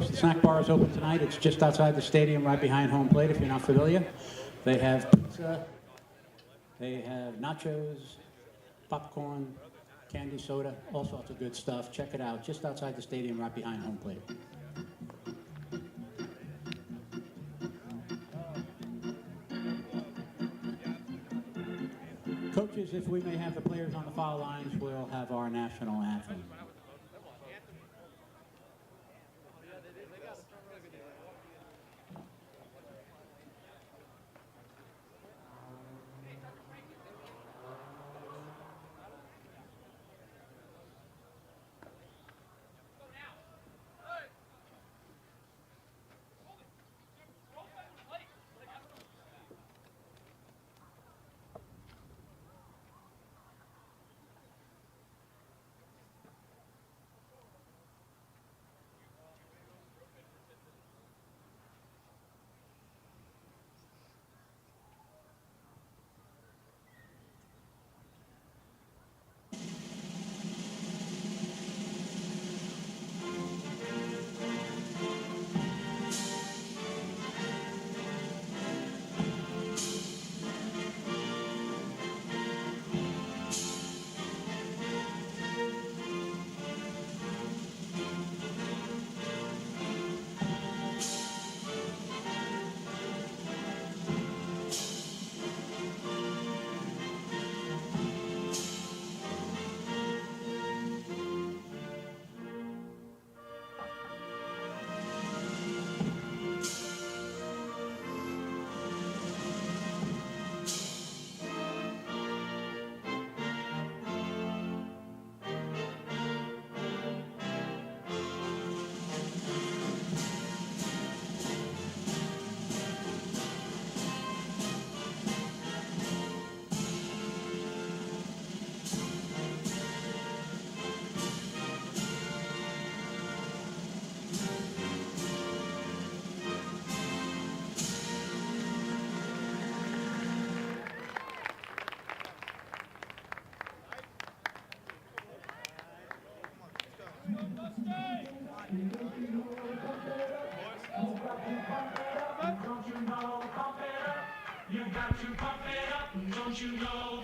folks, the snack bar is open tonight. It's just outside the stadium, right behind home plate, if you're not familiar. They have pizza, they have nachos, popcorn, candy soda, all sorts of good stuff. Check it out, just outside the stadium, right behind home plate. Coaches, if we may have the players on the foul lines, we'll have our national anthem.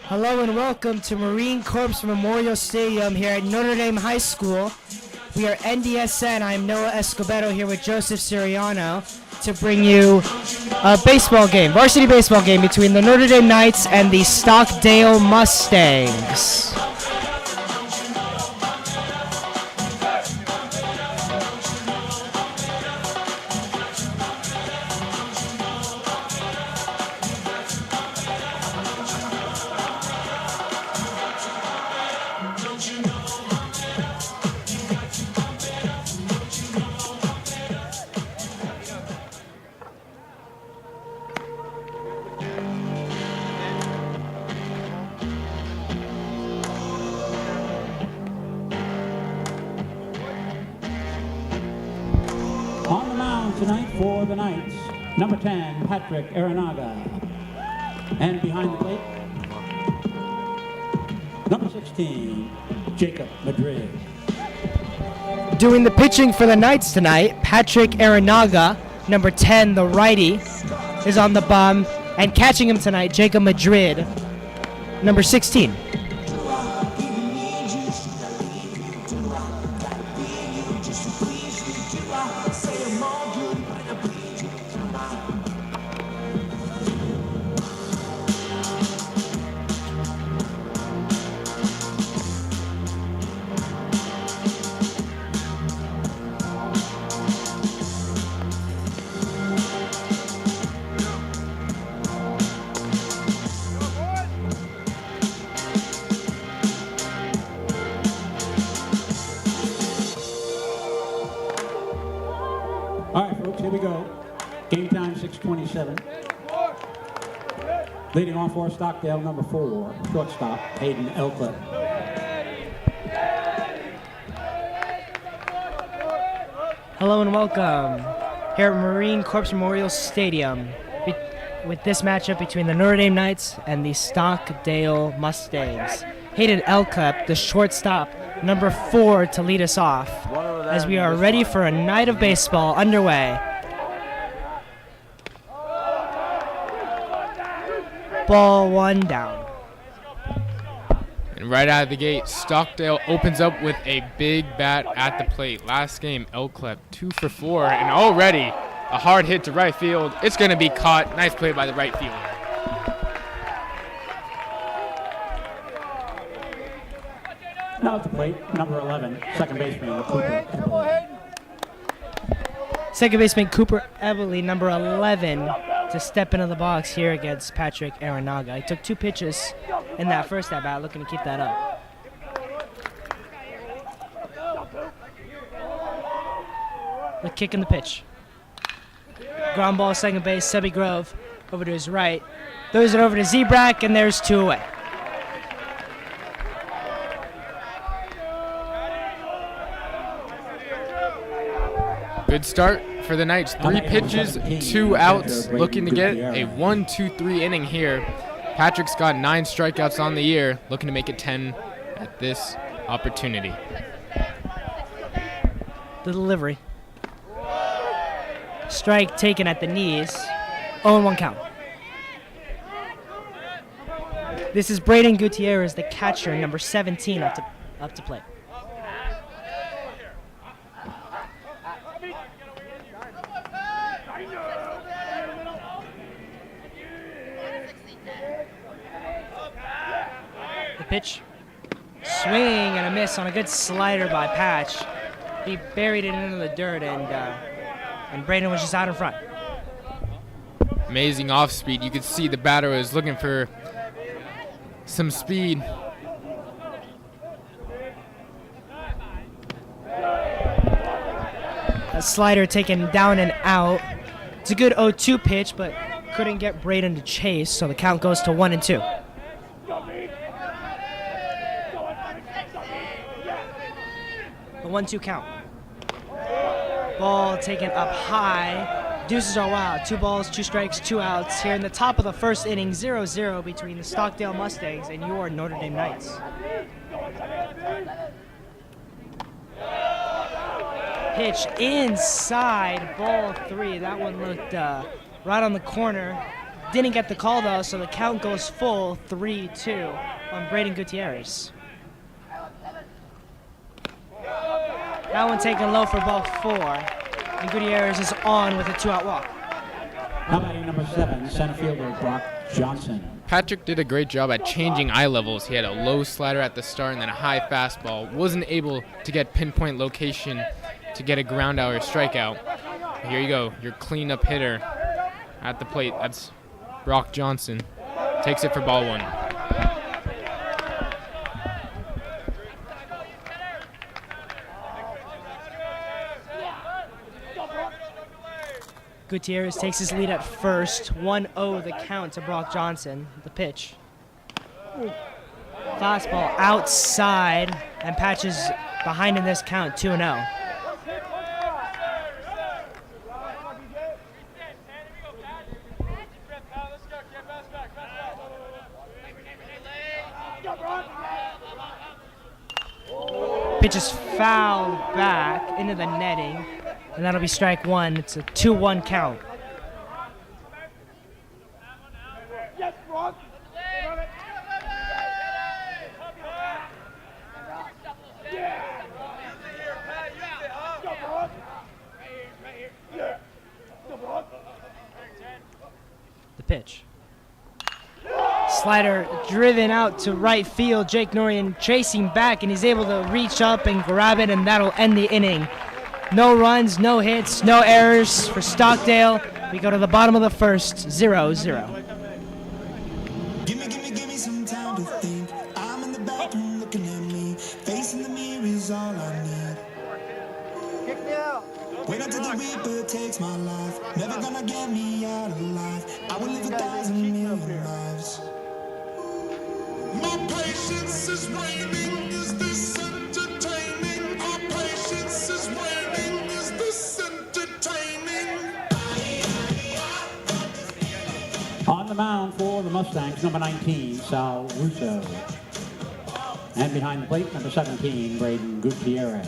Hello and welcome to Marine Corps Memorial Stadium here at Notre Dame High School. We are NDSN. I am Noah Escobedo here with Joseph Siriano to bring you a baseball game, varsity baseball game between the Notre Dame Knights and the Stockdale Mustangs. On the mound tonight for the Knights, number 10, Patrick Aranaga. And behind the plate, number 16, Jacob Madrid. Doing the pitching for the Knights tonight, Patrick Aranaga, number 10, the righty, is on the bum. And catching him tonight, Jacob Madrid, number 16. All right, folks, here we go. Game time, 6:27. Leading off for Stockdale, number 4, shortstop, Hayden Elcliffe. Hello and welcome here at Marine Corps Memorial Stadium with this matchup between the Notre Dame Knights and the Stockdale Mustangs. Hayden Elcliffe, the shortstop, number 4, to lead us off. One of as we are ready for a night of baseball underway. Ball one down. And right out of the gate, Stockdale opens up with a big bat at the plate. Last game, Elclep 2 for 4, and already a hard hit to right field. It's going to be caught. Nice play by the right fielder. Now at the plate, number 11, second baseman Cooper. Second baseman Cooper Everly, number 11, to step into the box here against Patrick Aranaga. He took 2 pitches in that first at-bat, looking to keep that up. The kick and the pitch. Ground ball, second base, Sebi Grove over to his right. Throws it over to Zebrak, and there's 2 away. Good start for the Knights. 3 pitches, 2 outs, looking to get a 1-2-3 inning here. Patrick's got 9 strikeouts on the year, looking to make it 10 at this opportunity. The delivery. Strike taken at the knees. 0-1 count. This is Braden Gutierrez, the catcher, number 17, up to plate. The pitch. Swing and a miss on a good slider by Patch. He buried it into the dirt, and Braden was just out in front. Amazing off speed. You could see the batter was looking for some speed. A slider taken down and out. It's a good 0-2 pitch, but couldn't get Braden to chase, so the count goes to 1-2. The 1-2 count. Ball taken up high. Deuces are wild. 2 balls, 2 strikes, 2 outs. Here in the top of the first inning, 0-0 between the Stockdale Mustangs and your Notre Dame Knights. Pitch inside, ball 3. That one looked right on the corner. Didn't get the call though, so the count goes full, 3-2 on Braden Gutierrez. That one taken low for ball 4, and Gutierrez is on with a 2-out walk. Now batting number 7, center fielder Brock Johnson. Patrick did a great job at changing eye levels. He had a low slider at the start and then a high fastball. Wasn't able to get pinpoint location to get a ground out or strikeout. Here you go, your cleanup hitter at the plate. That's Brock Johnson. Takes it for ball 1. Gutierrez takes his lead at first. 1-0 the count to Brock Johnson. The pitch. Fastball outside, and Patch is behind in this count, 2-0. Pitch is fouled back into the netting, and that'll be strike 1. It's a 2-1 count. The pitch. Slider driven out to right field. Jake Norian chasing back, and he's able to reach up and grab it, and that'll end the inning. No runs, no hits, no errors for Stockdale. We go to the bottom of the first, 0-0. Give me some time to think. I'm in the bathroom looking at me. Facing the mirror is all I need. Wait until the reaper takes my life. Never gonna get me out alive. I will live 1,000 million lives. My patience is waning. Is this entertaining? Our patience is waning. Is this entertaining? On the mound for the Mustangs, number 19, Sal Russo. And behind the plate, number 17, Braden Gutierrez.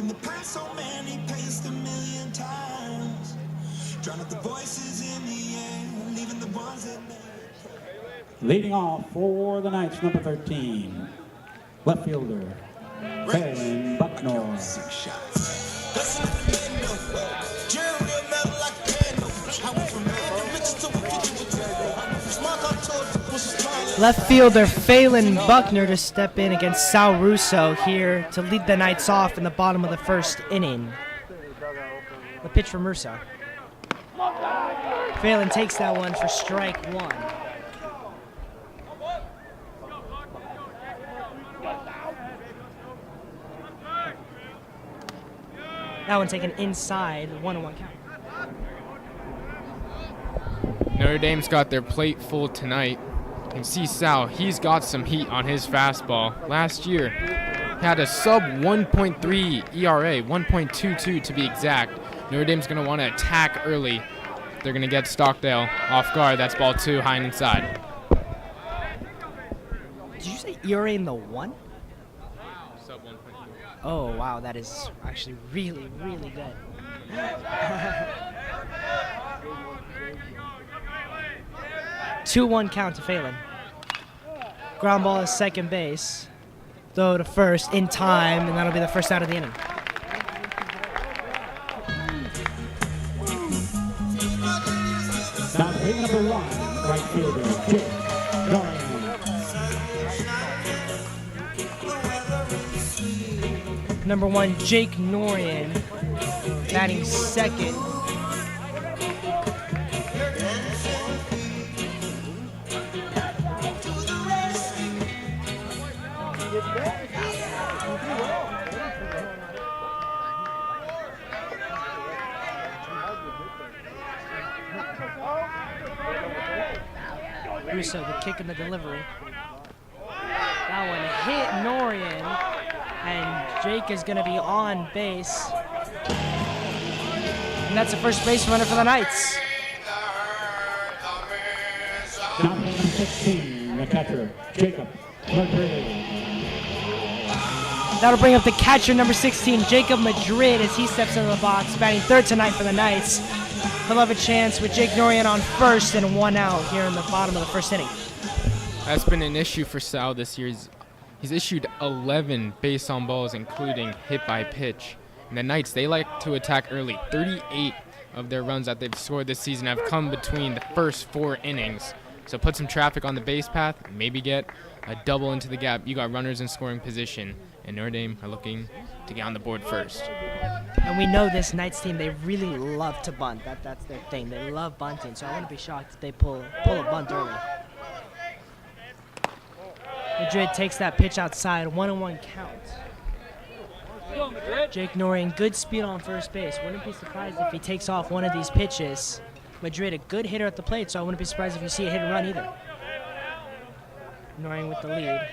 in the past, so many paced a million times. Drown out the voices in the air, leaving the ones that Leading off for the Knights, number 13, left fielder, Phelan Bucknor. 6 shots. That's not the end of Jerry real metal like a candle. I went from bitches to a kitchen to table. I went from smart control to push a smile. Left fielder Phelan Buckner to step in against Sal Russo here to lead the Knights off in the bottom of the first inning. The pitch from Russo. Phelan takes that one for strike one. That one taken inside, 1-1 count. Notre Dame's got their plate full tonight. You can see Sal, he's got some heat on his fastball. Last year, he had a sub 1.3 ERA, 1.22 to be exact. Notre Dame's going to want to attack early. They're going to get Stockdale off guard. That's ball 2, high and inside. Did you say ERA in the 1? Sub 1.2. Oh, wow, that is actually really, really good. 2-1 count to Phelan. Ground ball is second base. Throw to first in time, and that'll be the first out of the inning. Now, hitting number 1, right fielder, Jake Norman. Number 1, Jake Norian, batting second. Russo, the kick and the delivery. That one hit Norian, and Jake is going to be on base. And that's the first base runner for the Knights. Now, number 16, the catcher, Jacob Madrid. That'll bring up the catcher, number 16, Jacob Madrid, as he steps into the box, batting third tonight for the Knights. He'll have a chance with Jake Norian on first and 1 out here in the bottom of the first inning. That's been an issue for Sal this year. He's issued 11 base on balls, including hit by pitch. And the Knights, they like to attack early. 38 of their runs that they've scored this season have come between the first 4 innings. So put some traffic on the base path, maybe get a double into the gap. You got runners in scoring position, and Notre Dame are looking to get on the board first. And we know this Knights team, they really love to bunt. That's their thing. They love bunting, so I wouldn't be shocked if they pull a bunt early. Madrid takes that pitch outside, 1-1 count. Jake Norian, good speed on first base. Wouldn't be surprised if he takes off one of these pitches. Madrid, a good hitter at the plate, so I wouldn't be surprised if you see a hit and run either. Norian with the lead.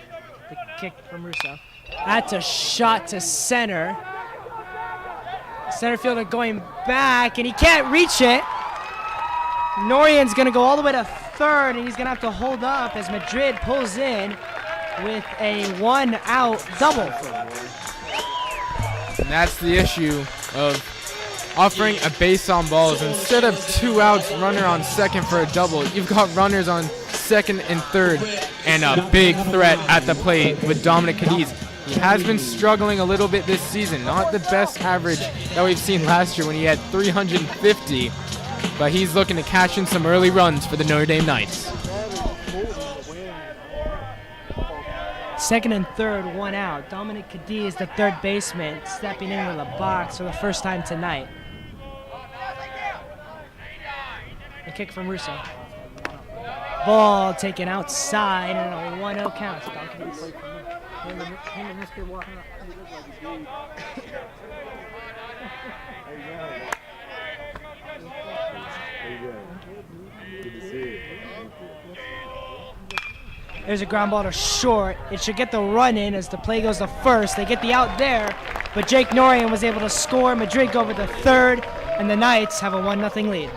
The kick from Russo. That's a shot to center. Center fielder going back, and he can't reach it. Norian's going to go all the way to third, and he's going to have to hold up as Madrid pulls in with a 1-out double. And that's the issue of offering a base on balls. Instead of 2 outs, runner on second for a double, you've got runners on second and third, and a big threat at the plate with Dominic Cadiz. He has been struggling a little bit this season. Not the best average that we've seen last year when he had 350, but he's looking to cash in some early runs for the Notre Dame Knights. Second and third, 1 out. Dominic Cadiz, the third baseman, stepping into the box for the first time tonight. A kick from Russo. Ball taken outside and a 1-0 count. There's a ground ball to short. It should get the run in as the play goes to first. They get the out there, but Jake Norian was able to score. Madrid go over the third, and the Knights have a 1-0 lead.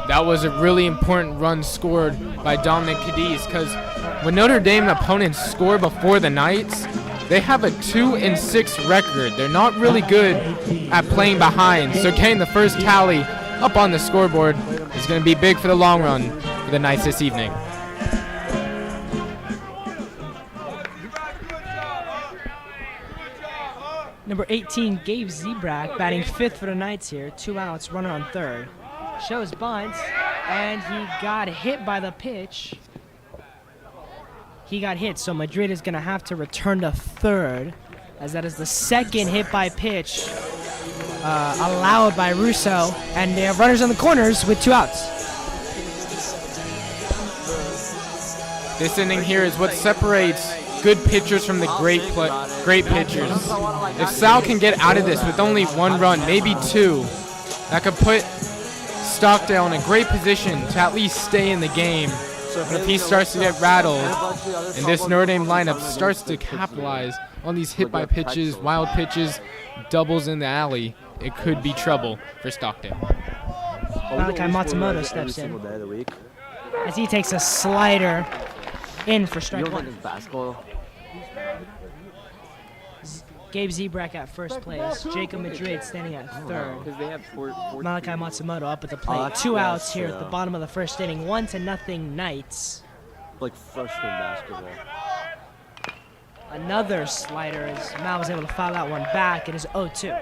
That was a really important run scored by Dominic Cadiz, because when Notre Dame opponents score before the Knights, They have a 2-6 record. They're not really good at playing behind. So getting the first tally up on the scoreboard is going to be big for the long run for the Knights this evening. Number 18, Gabe Zebrak, batting 5th for the Knights here. 2 outs, runner on 3rd. Shows bunt, and he got hit by the pitch. He got hit, so Madrid is going to have to return to 3rd, as that is the 2nd hit by pitch allowed by Russo. And they have runners on the corners with 2 outs. This inning here is what separates good pitchers from the great pitchers. If Sal can get out of this with only 1 run, maybe 2, that could put Stockdale in a great position to at least stay in the game. But if he starts to get rattled and this Notre Dame lineup starts to capitalize on these hit by pitches, wild pitches, doubles in the alley, it could be trouble for Stockdale. Malachi Matsumoto steps in as he takes a slider in for strike 1. Gabe Zebrak at first place. Jacob Madrid standing at 3rd. Malachi Matsumoto up at the plate. 2 outs here at the bottom of the 1st inning. 1-0 Knights. Like freshman basketball. Another slider as Mal was able to foul that one back. It is 0-2.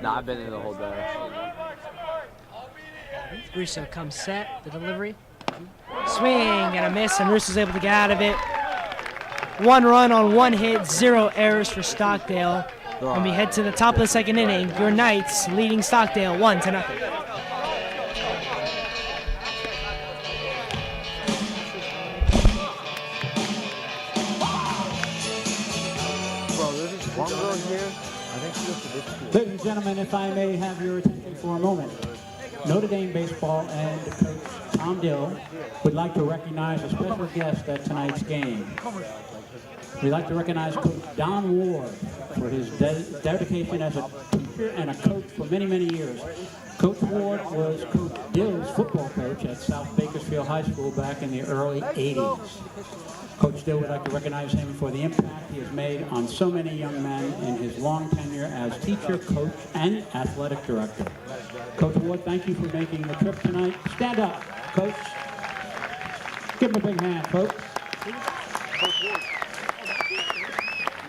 Nah, I've been in the whole day. Russo comes set, the delivery. Swing and a miss, and Russo's able to get out of it. 1 run on 1 hit, 0 errors for Stockdale. When we head to the top of the 2nd inning, your Knights leading Stockdale 1-0. Ladies and gentlemen, if I may have your attention for a moment. Notre Dame baseball and Coach Tom Dill would like to recognize a special guest at tonight's game. We'd like to recognize Coach Don Ward for his dedication as a teacher and a coach for many, many years. Coach Ward was Coach Dill's football coach at South Bakersfield High School back in the early 80s. Coach Dill would like to recognize him for the impact he has made on so many young men in his long tenure as teacher, coach, and athletic director. Coach Ward, thank you for making the trip tonight. Stand up, Coach. Give him a big hand, folks. Coach Ward.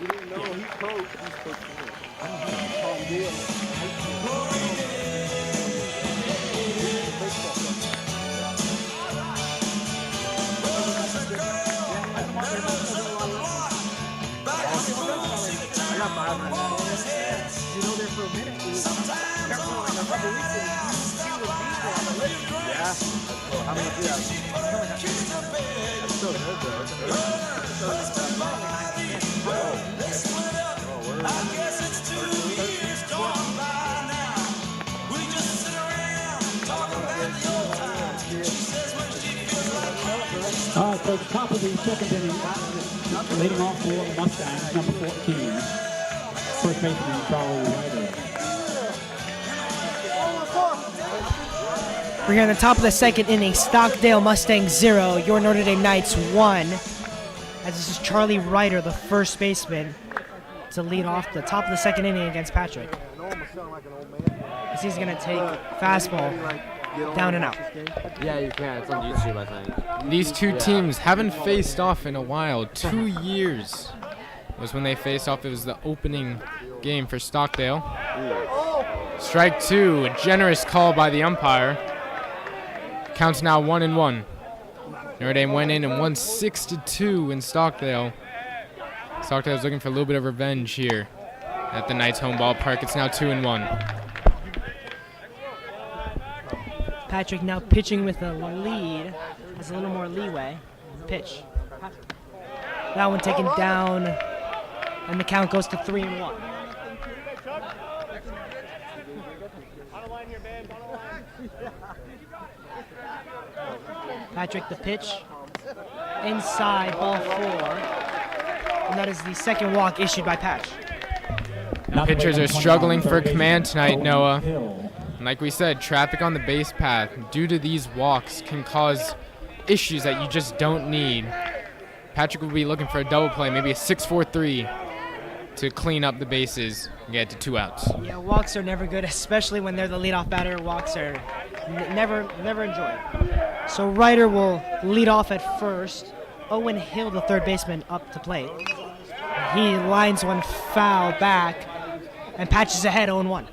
You didn't know he's coach. He's Coach Ward. Coach, top of the 2nd inning, leading off for the Mustangs, number 14, first baseman Charlie Ryder. We're here in the top of the 2nd inning. Stockdale Mustangs 0, your Notre Dame Knights 1. As this is Charlie Ryder, the first baseman, to lead off the top of the 2nd inning against Patrick. As he's going to take fastball down and out. Yeah, you can. It's on YouTube, I think. These two teams haven't faced off in a while. 2 years was when they faced off. It was the opening game for Stockdale. Strike 2, a generous call by the umpire. Counts now 1-1. Notre Dame went in and won 6-2 in Stockdale. Stockdale's looking for a little bit of revenge here at the Knights home ballpark. It's now 2-1. Patrick now pitching with a lead. Has a little more leeway. Pitch. That one taken down, and the count goes to 3-1. Patrick the pitch. Inside, ball 4. And that is the second walk issued by Patch. Pitchers are struggling for command tonight, Noah. And like we said, traffic on the base path due to these walks can cause issues that you just don't need. Patrick will be looking for a double play, maybe a 6-4-3 to clean up the bases and get to 2 outs. Yeah, walks are never good, especially when they're the leadoff batter. Walks are never enjoyed. So Ryder will lead off at first. Owen Hill, the third baseman, up to plate. He lines one foul back and patches ahead 0-1.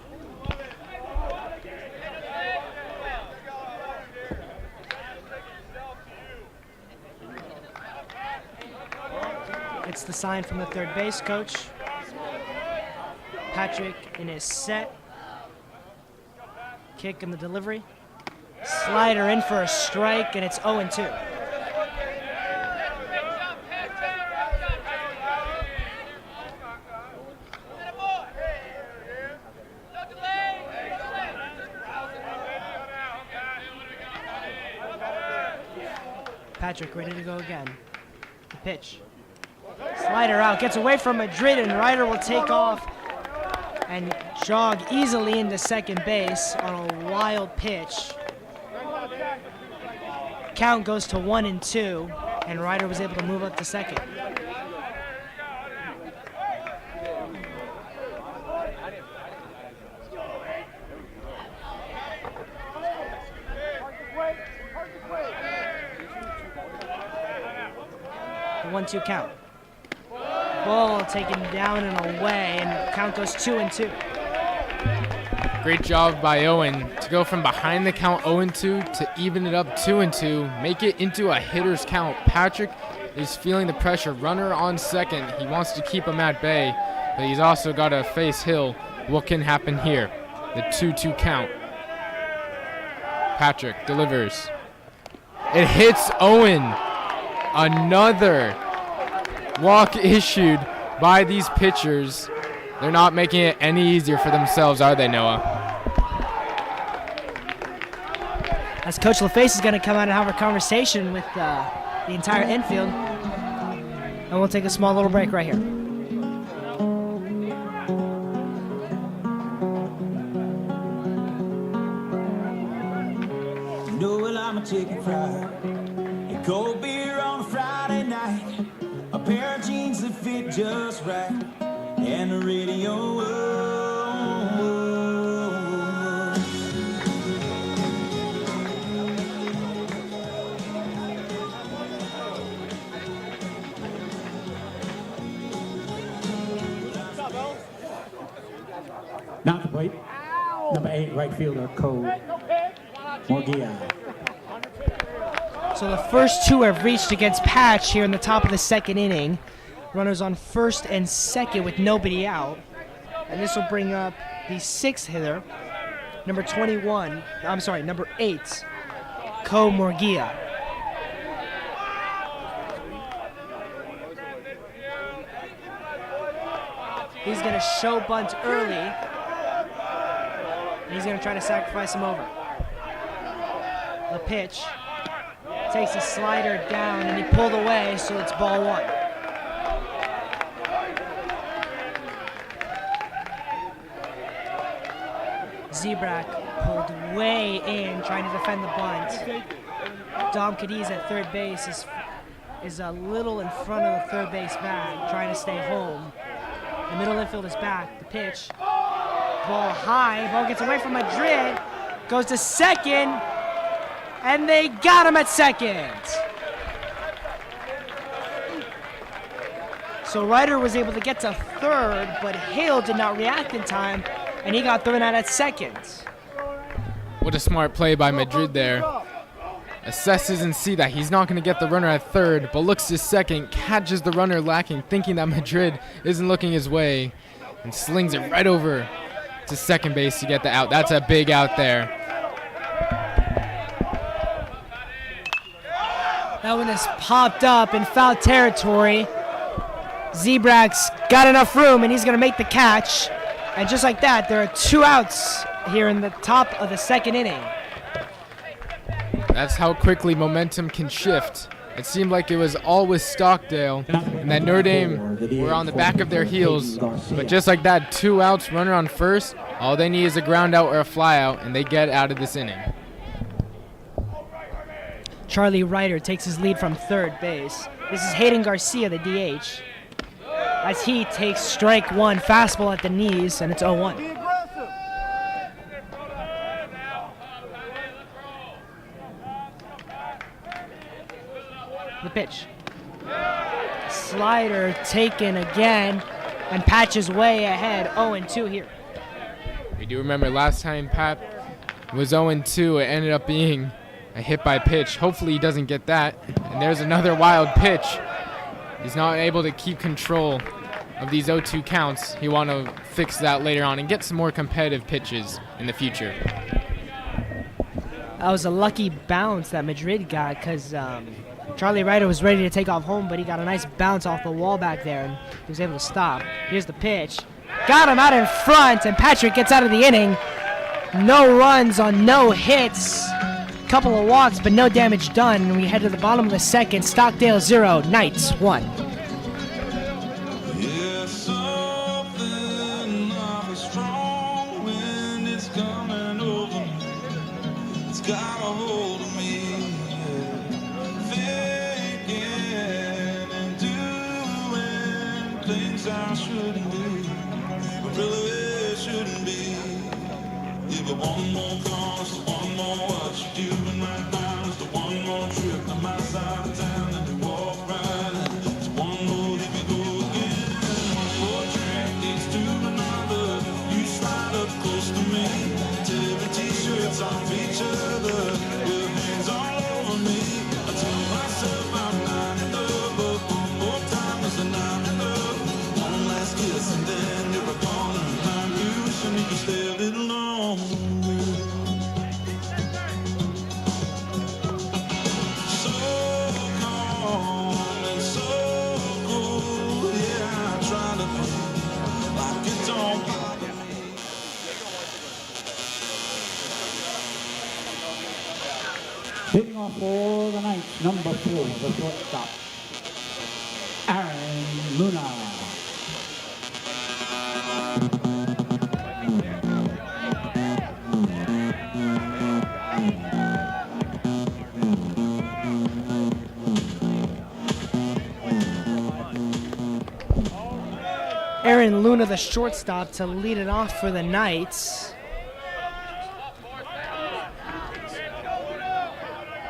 It's the sign from the third base coach. Patrick in his set. Kick in the delivery. Slider in for a strike, and it's 0-2. Patrick ready to go again. The pitch. Slider out, gets away from Madrid, and Ryder will take off and jog easily into second base on a wild pitch. Count goes to 1-2, and Ryder was able to move up to second. The 1-2 count. Ball taken down and away, and count goes 2-2. Great job by Owen to go from behind the count 0-2 to even it up 2-2, make it into a hitter's count. Patrick is feeling the pressure. Runner on second. He wants to keep him at bay, but he's also got to face Hill. What can happen here? The 2-2 count. Patrick delivers. It hits Owen. Another walk issued by these pitchers. They're not making it any easier for themselves, are they, Noah? As Coach LaFace is going to come out and have a conversation with the entire infield. And we'll take a small little break right here. You know, well, I'm a chicken fried. A cold beer on a Friday night. A pair of jeans that fit just right. And the radio. Not to wait. Number 8, right fielder, Cole Morgia. So the first two have reached against Patch here in the top of the second inning. Runners on first and second with nobody out. And this will bring up the 6th hitter, number 8, Ko Morgia. He's going to show bunt early. And he's going to try to sacrifice him over. The pitch. Takes a slider down, and he pulled away, so it's ball 1. Zebrak pulled way in, trying to defend the bunt. Dom Cadiz at third base is a little in front of the third base bag, trying to stay home. The middle infield is back. The pitch. Ball high. Ball gets away from Madrid. Goes to second. And they got him at second. So Ryder was able to get to third, but Hale did not react in time, and he got thrown out at second. What a smart play by Madrid there. Assesses and see that he's not going to get the runner at third, but looks to second, catches the runner lacking, thinking that Madrid isn't looking his way, and slings it right over to second base to get the out. That's a big out there. That one has popped up in foul territory. Zebrak's got enough room, and he's going to make the catch. And just like that, there are 2 outs here in the top of the second inning. That's how quickly momentum can shift It seemed like it was all with Stockdale, and that Notre Dame were on the back of their heels. But just like that, 2 outs, runner on first. All they need is a ground out or a fly out, and they get out of this inning. Charlie Ryder takes his lead from third base. This is Hayden Garcia, the DH, as he takes strike one, fastball at the knees, and it's 0-1. The pitch. Slider taken again, and patches way ahead, 0-2 here. We do remember last time Pat was 0-2, it ended up being a hit by pitch. Hopefully he doesn't get that. And there's another wild pitch. He's not able to keep control of these 0-2 counts. He want to fix that later on and get some more competitive pitches in the future. That was a lucky bounce that Madrid got, because Charlie Ryder was ready to take off home, but he got a nice bounce off the wall back there, and he was able to stop. Here's the pitch. Got him out in front, and Patrick gets out of the inning. No runs on no hits. Couple of walks, but no damage done. And we head to the bottom of the second. Stockdale 0, Knights 1. Yeah, something of a strong wind is coming over me. It's got a hold of me. Thinking and doing things I shouldn't do, but really it shouldn't be. Yeah, but one more call, just one more what you doing right now. Just one more trip to my side of town and you walk right in. Just one more, here we go again. One more drink leads to another. You slide up close to me, tearing t-shirts off each other, with hands all over me. I tell myself I'm not enough, but one more time is not enough. One last kiss and then you're gone, and I'm wishing you could stay a little longer. Hitting off for the Knights, number 4, the shortstop, Aaron Luna. Aaron Luna, the shortstop, to lead it off for the Knights.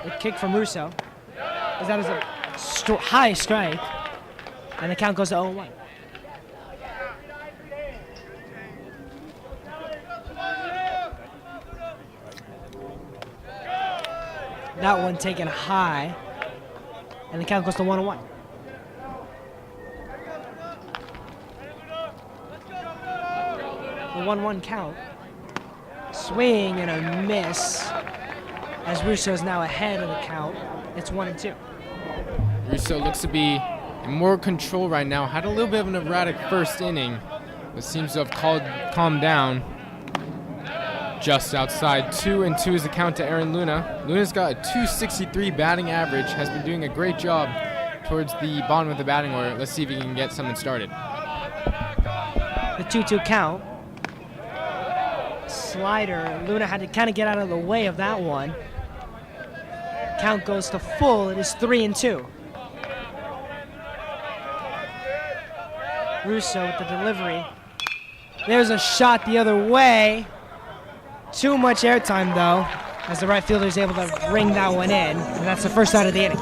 The kick from Russo. As that is a high strike. And the count goes to 0-1. That one taken high. And the count goes to 1-1. The 1-1 count. Swing and a miss. As Russo is now ahead of the count. It's 1-2. Russo looks to be in more control right now. Had a little bit of an erratic first inning, but seems to have calmed down. Just outside, 2-2 is the count to Aaron Luna. Luna's got a .263 batting average, has been doing a great job towards the bottom of the batting order. Let's see if he can get something started. The 2-2 count. Slider. Luna had to kind of get out of the way of that one. Count goes to full. It is 3-2. Russo with the delivery. There's a shot the other way. Too much airtime, though, as the right fielder is able to ring that one in. And that's the first out of the inning.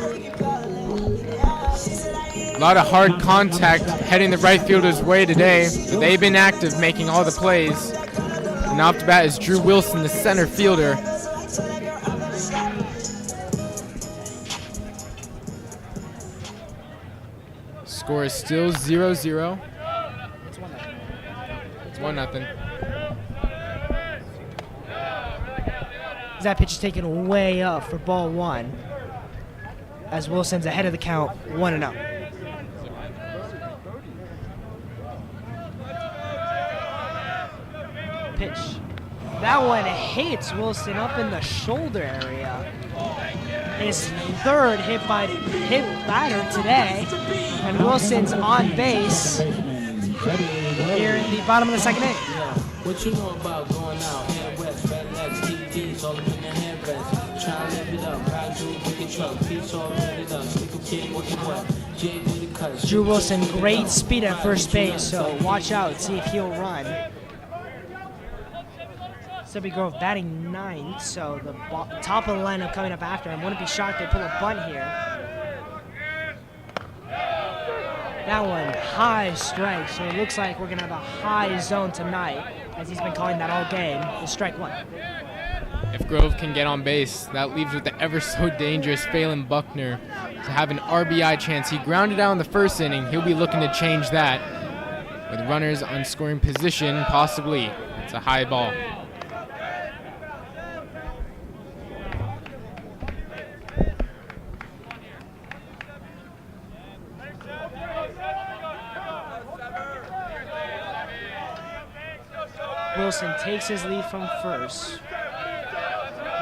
A lot of hard contact heading the right fielder's way today, but they've been active making all the plays. And off the bat is Drew Wilson, the center fielder. Score is still 0-0. It's 1-0. That pitch is taken way up for ball one. As Wilson's ahead of the count, 1-0. Pitch. That one hits Wilson up in the shoulder area. His third hit batter today, and Wilson's on base here in the bottom of the second inning. What you know about going out? Head west, FedEx, TVs, all up in the headrest. Try to live it up, ride through a big truck, piece all ready up. Stick a kid with the what? J do the cuts. Drew Wilson, great speed at first base, so watch out, see if he'll run. Stubby Grove batting ninth, so the top of the lineup coming up after him. Wouldn't be shocked they pull a bunt here. That one, high strike, so it looks like we're going to have a high zone tonight, as he's been calling that all game. It's strike one. If Grove can get on base, that leaves with the ever so dangerous Phelan Buckner to have an RBI chance. He grounded out in the first inning. He'll be looking to change that with runners on scoring position, possibly. It's a high ball. Wilson takes his lead from first.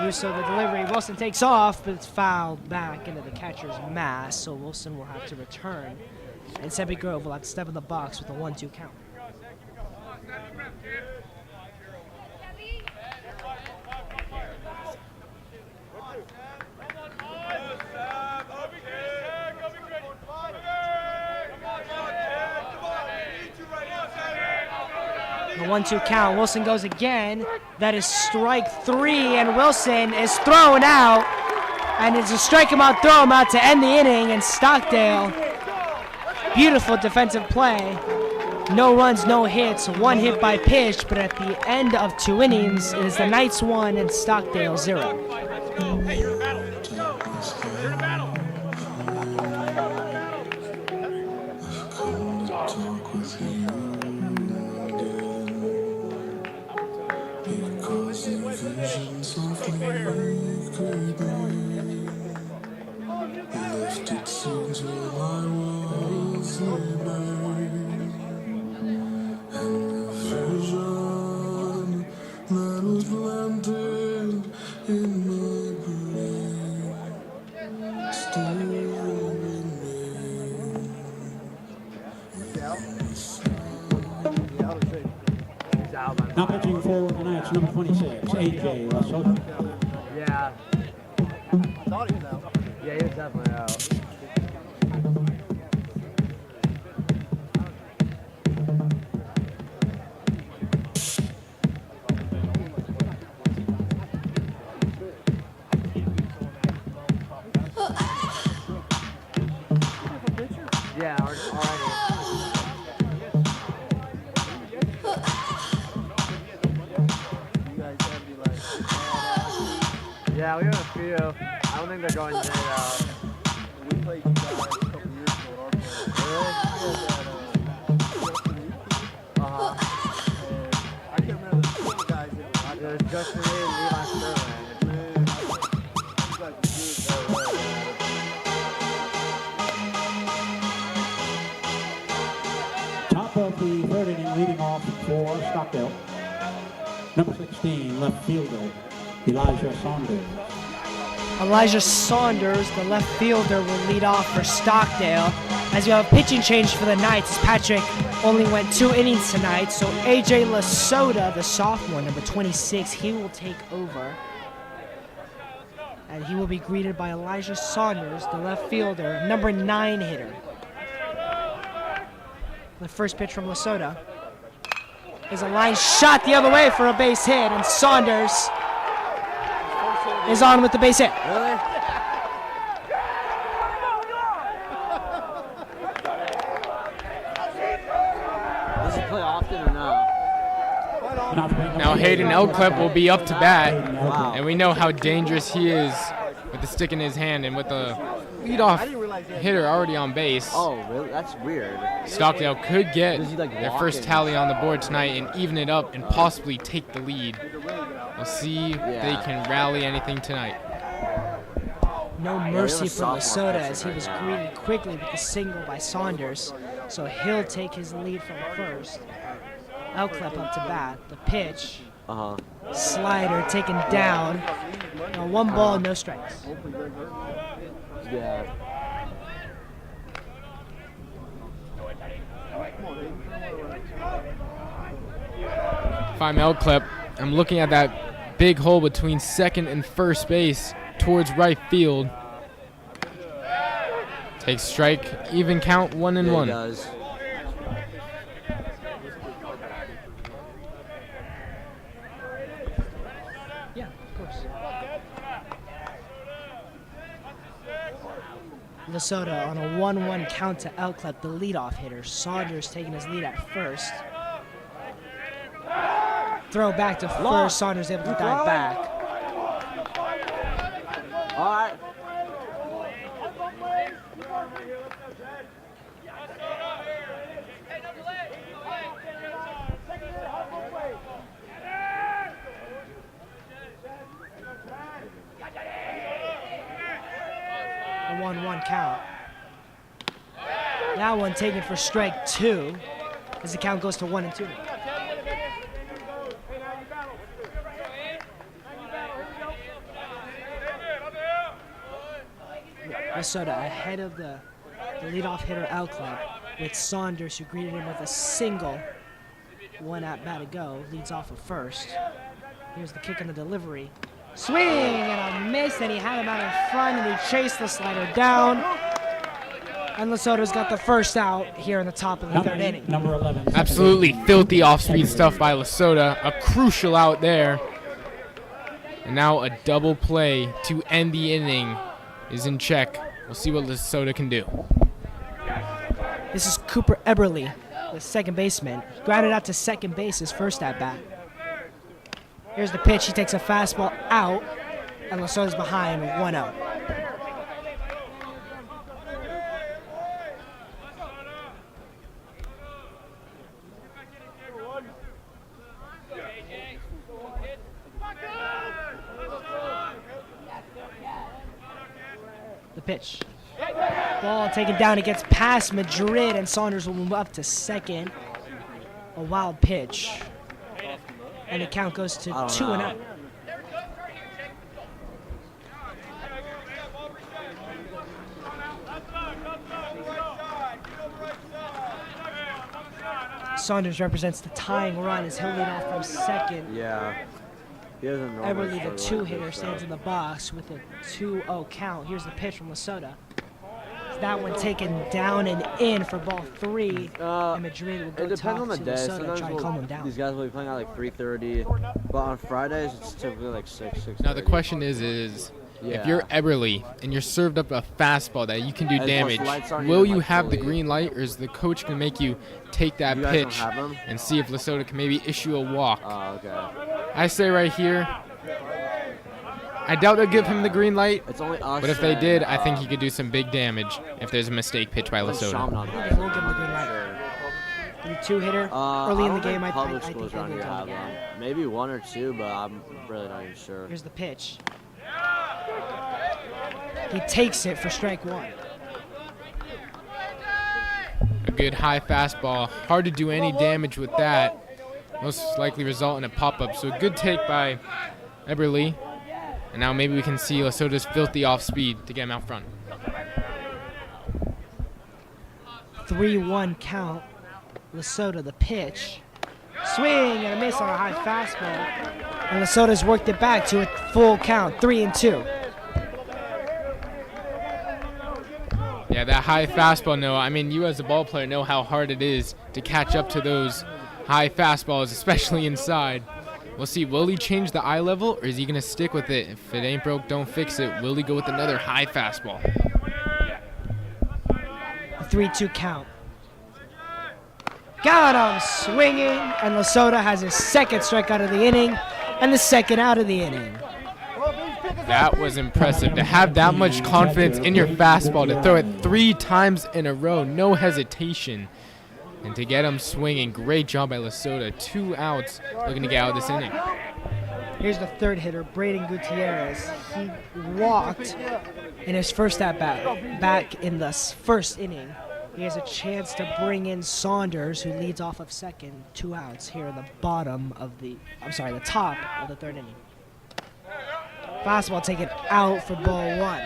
Russo the delivery. Wilson takes off, but it's fouled back into the catcher's mass, so Wilson will have to return. And Stubby Grove will have to step in the box with a 1-2 count. The 1-2 count. Wilson goes again. That is strike three, and Wilson is thrown out. And it's a strike him out, throw him out to end the inning. And Stockdale, beautiful defensive play. No runs, no hits, one hit by pitch. But at the end of 2 innings, it is the Knights 1 and Stockdale 0. Hey, you're in battle. Let's go. You're in battle. Now pitching for the Knights, number 26, AJ Lasota. Yeah. I thought he was out. Yeah, he was definitely out. Yeah, already. Yeah, we have a few. I don't think they're going to out. We played you guys a couple years ago at our place. Really? I can't remember the two guys that were. There's Justin Reed and Levi Sterling. You guys were good. Top of the third inning, leading off for Stockdale. Number 16, left fielder, Elijah Saunders. Elijah Saunders, the left fielder, will lead off for Stockdale. As you have a pitching change for the Knights, as Patrick only went 2 innings tonight, so AJ Lasota, the sophomore, number 26, he will take over. And he will be greeted by Elijah Saunders, the left fielder, number 9 hitter. The first pitch from Lasota is a line shot the other way for a base hit, and Saunders is on with the base hit. Really? Does he play often or no? Now Hayden Elclep will be up to bat, Wow. and we know how dangerous he is with the stick in his hand and with the leadoff hitter already on base. Oh, really? That's weird. Stockdale could get Does he, like, their walk first it? tally on the board tonight and even it up and possibly take the lead. We'll see if they can rally anything tonight. No they mercy have a for sophomore Lasota pitcher as he right was now. greeted quickly with a single by Saunders. So he'll take his lead from first. Elclep up to bat. The pitch slider taken down. 1 ball, no strikes. Yeah. If I'm L Clip, I'm looking at that big hole between second and first base towards right field. Takes strike, even count, 1-1. Yeah, he does. Yeah, of course. Lesotho on a 1-1 count to Elclep, the leadoff hitter. Saunders taking his lead at first. Throw back to first. Saunders able to dive back. All right. A 1-1 count. That one taken for strike 2 as the count goes to 1-2. Lesotho ahead of the leadoff hitter Elclep with Saunders, who greeted him with a single. 1 at bat to go, leads off of first. Here's the kick and the delivery. Swing and a miss, and he had him out in front, and he chased the slider down. And Lesotho's got the first out here in the top of the third inning. Number 11. Absolutely filthy off-speed stuff by Lesotho. A crucial out there. And now a double play to end the inning is in check. We'll see what Lesotho can do. This is Cooper Eberle, the second baseman. Grounded out to second base his first at bat. Here's the pitch. He takes a fastball out, and Lesotho's behind with 1-0. The pitch. Ball taken down. It gets past Madrid, and Saunders will move up to second. A wild pitch. And the count goes to 2-0. Saunders represents the tying run as he'll lead off from second. Yeah. He doesn't normally Eberle, the two-hitter, stands in the box with a 2-0 count. Here's the pitch from Lesotho. That one taken down and in for ball 3. And Madrid will go It depends on the to day. Lesotho, try to calm him down. These guys will be playing at like 3:30, but on Fridays it's typically like 6:30. Now the question is if you're Eberle and you're served up a fastball that you can do And plus damage, lights aren't will even, you like, have the fully- green light, or is the coach going to make you take that You guys don't pitch have them? and see if Lesotho can maybe issue a walk? Oh, okay. I say right here, I doubt they'll give him the green light, It's only us. but if they and, did, I think he could do some big damage if there's a mistake pitch by Lesotho. Shamnon Okay, has we'll give him the green light. Sure. The two-hitter I early in the don't think game, I public think schools they'll around give here him have the them. game. Maybe 1 or 2, but I'm really not even sure. Here's the pitch. He takes it for strike 1. A good high fastball. Hard to do any damage with that. Most likely result in a pop-up. So a good take by Eberle. And now maybe we can see Lesotho's filthy off-speed to get him out front. 3-1 count. Lesotho, the pitch. Swing and a miss on a high fastball. And Lesotho's worked it back to a full count, 3-2. Yeah, that high fastball, Noah. I mean, you as a ball player know how hard it is to catch up to those high fastballs, especially inside. We'll see. Will he change the eye level, or is he going to stick with it? If it ain't broke, don't fix it. Will he go with another high fastball? A 3-2 count. Got him swinging, and Lesotho has his second strikeout of the inning and the second out of the inning. That was impressive. To have that much confidence in your fastball, to throw it 3 times in a row, no hesitation. And to get him swinging, great job by Lesotho. 2 outs, looking to get out of this inning. Here's the third hitter, Braden Gutierrez. He walked in his first at-bat back in the first inning He has a chance to bring in Saunders, who leads off of second. 2 outs here in the the top of the third inning. Fastball taken out for ball 1.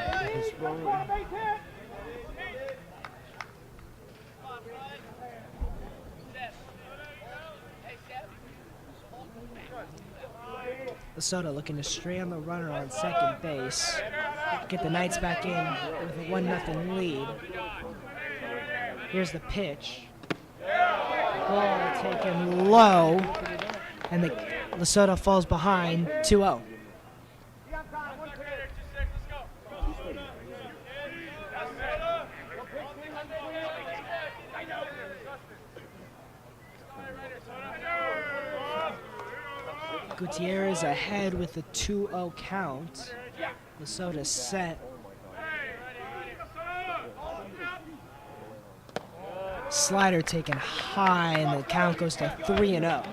Lesotho looking to strand the runner on second base. Get the Knights back in with a 1-0 lead. Here's the pitch. Ball taken low, and the Lesotho falls behind 2-0. Gutierrez ahead with the 2-0 count. Lesotho set. Slider taken high, and the count goes to 3-0.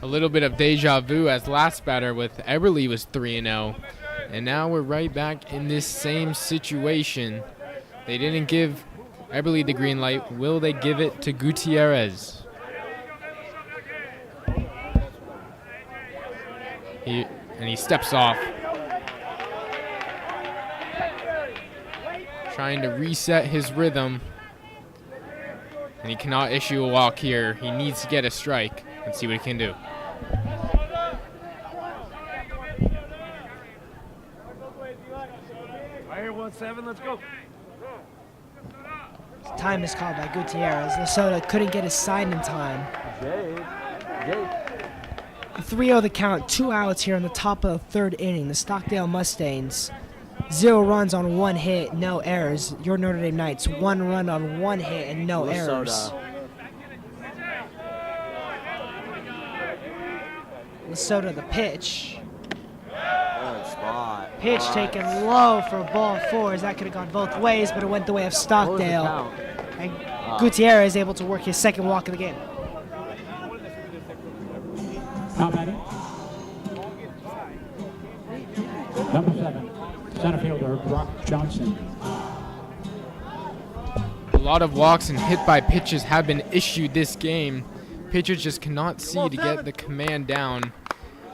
A little bit of deja vu as last batter with Eberle was 3-0. And now we're right back in this same situation. They didn't give Eberle the green light. Will they give it to Gutierrez? He steps off. Trying to reset his rhythm. And he cannot issue a walk here. He needs to get a strike and see what he can do. I hear 1-7, let's go. Time is called by Gutierrez. Lesotho couldn't get his sign in time. 3-0 the count, 2 outs here in the top of the third inning. The Stockdale Mustangs, 0 runs on 1 hit, no errors. Your Notre Dame Knights, 1 run on 1 hit and no errors. Lesotho the pitch. Good spot. Pitch taken low for ball 4, as that could have gone both ways, but it went the way of Stockdale. And Gutierrez is able to work his second walk of the game. Now batting. Number 7, center fielder Brock Johnson. A lot of walks and hit by pitches have been issued this game. Pitchers just cannot see to get the command down,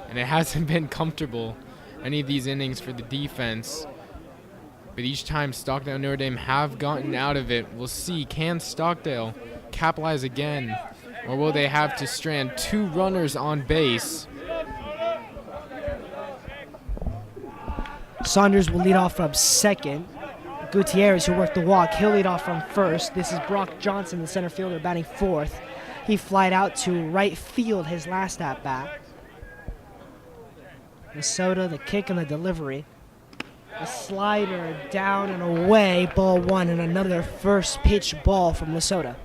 and it hasn't been comfortable any of these innings for the defense. But each time Stockdale and Notre Dame have gotten out of it, we'll see, can Stockdale capitalize again, or will they have to strand 2 runners on base? Saunders will lead off from second. Gutierrez, who worked the walk, he'll lead off from first. This is Brock Johnson, the center fielder, batting fourth. He flied out to right field his last at-bat. Lesotho, the kick and the delivery. A slider down and away, ball 1, and another first pitch ball from Lesotho.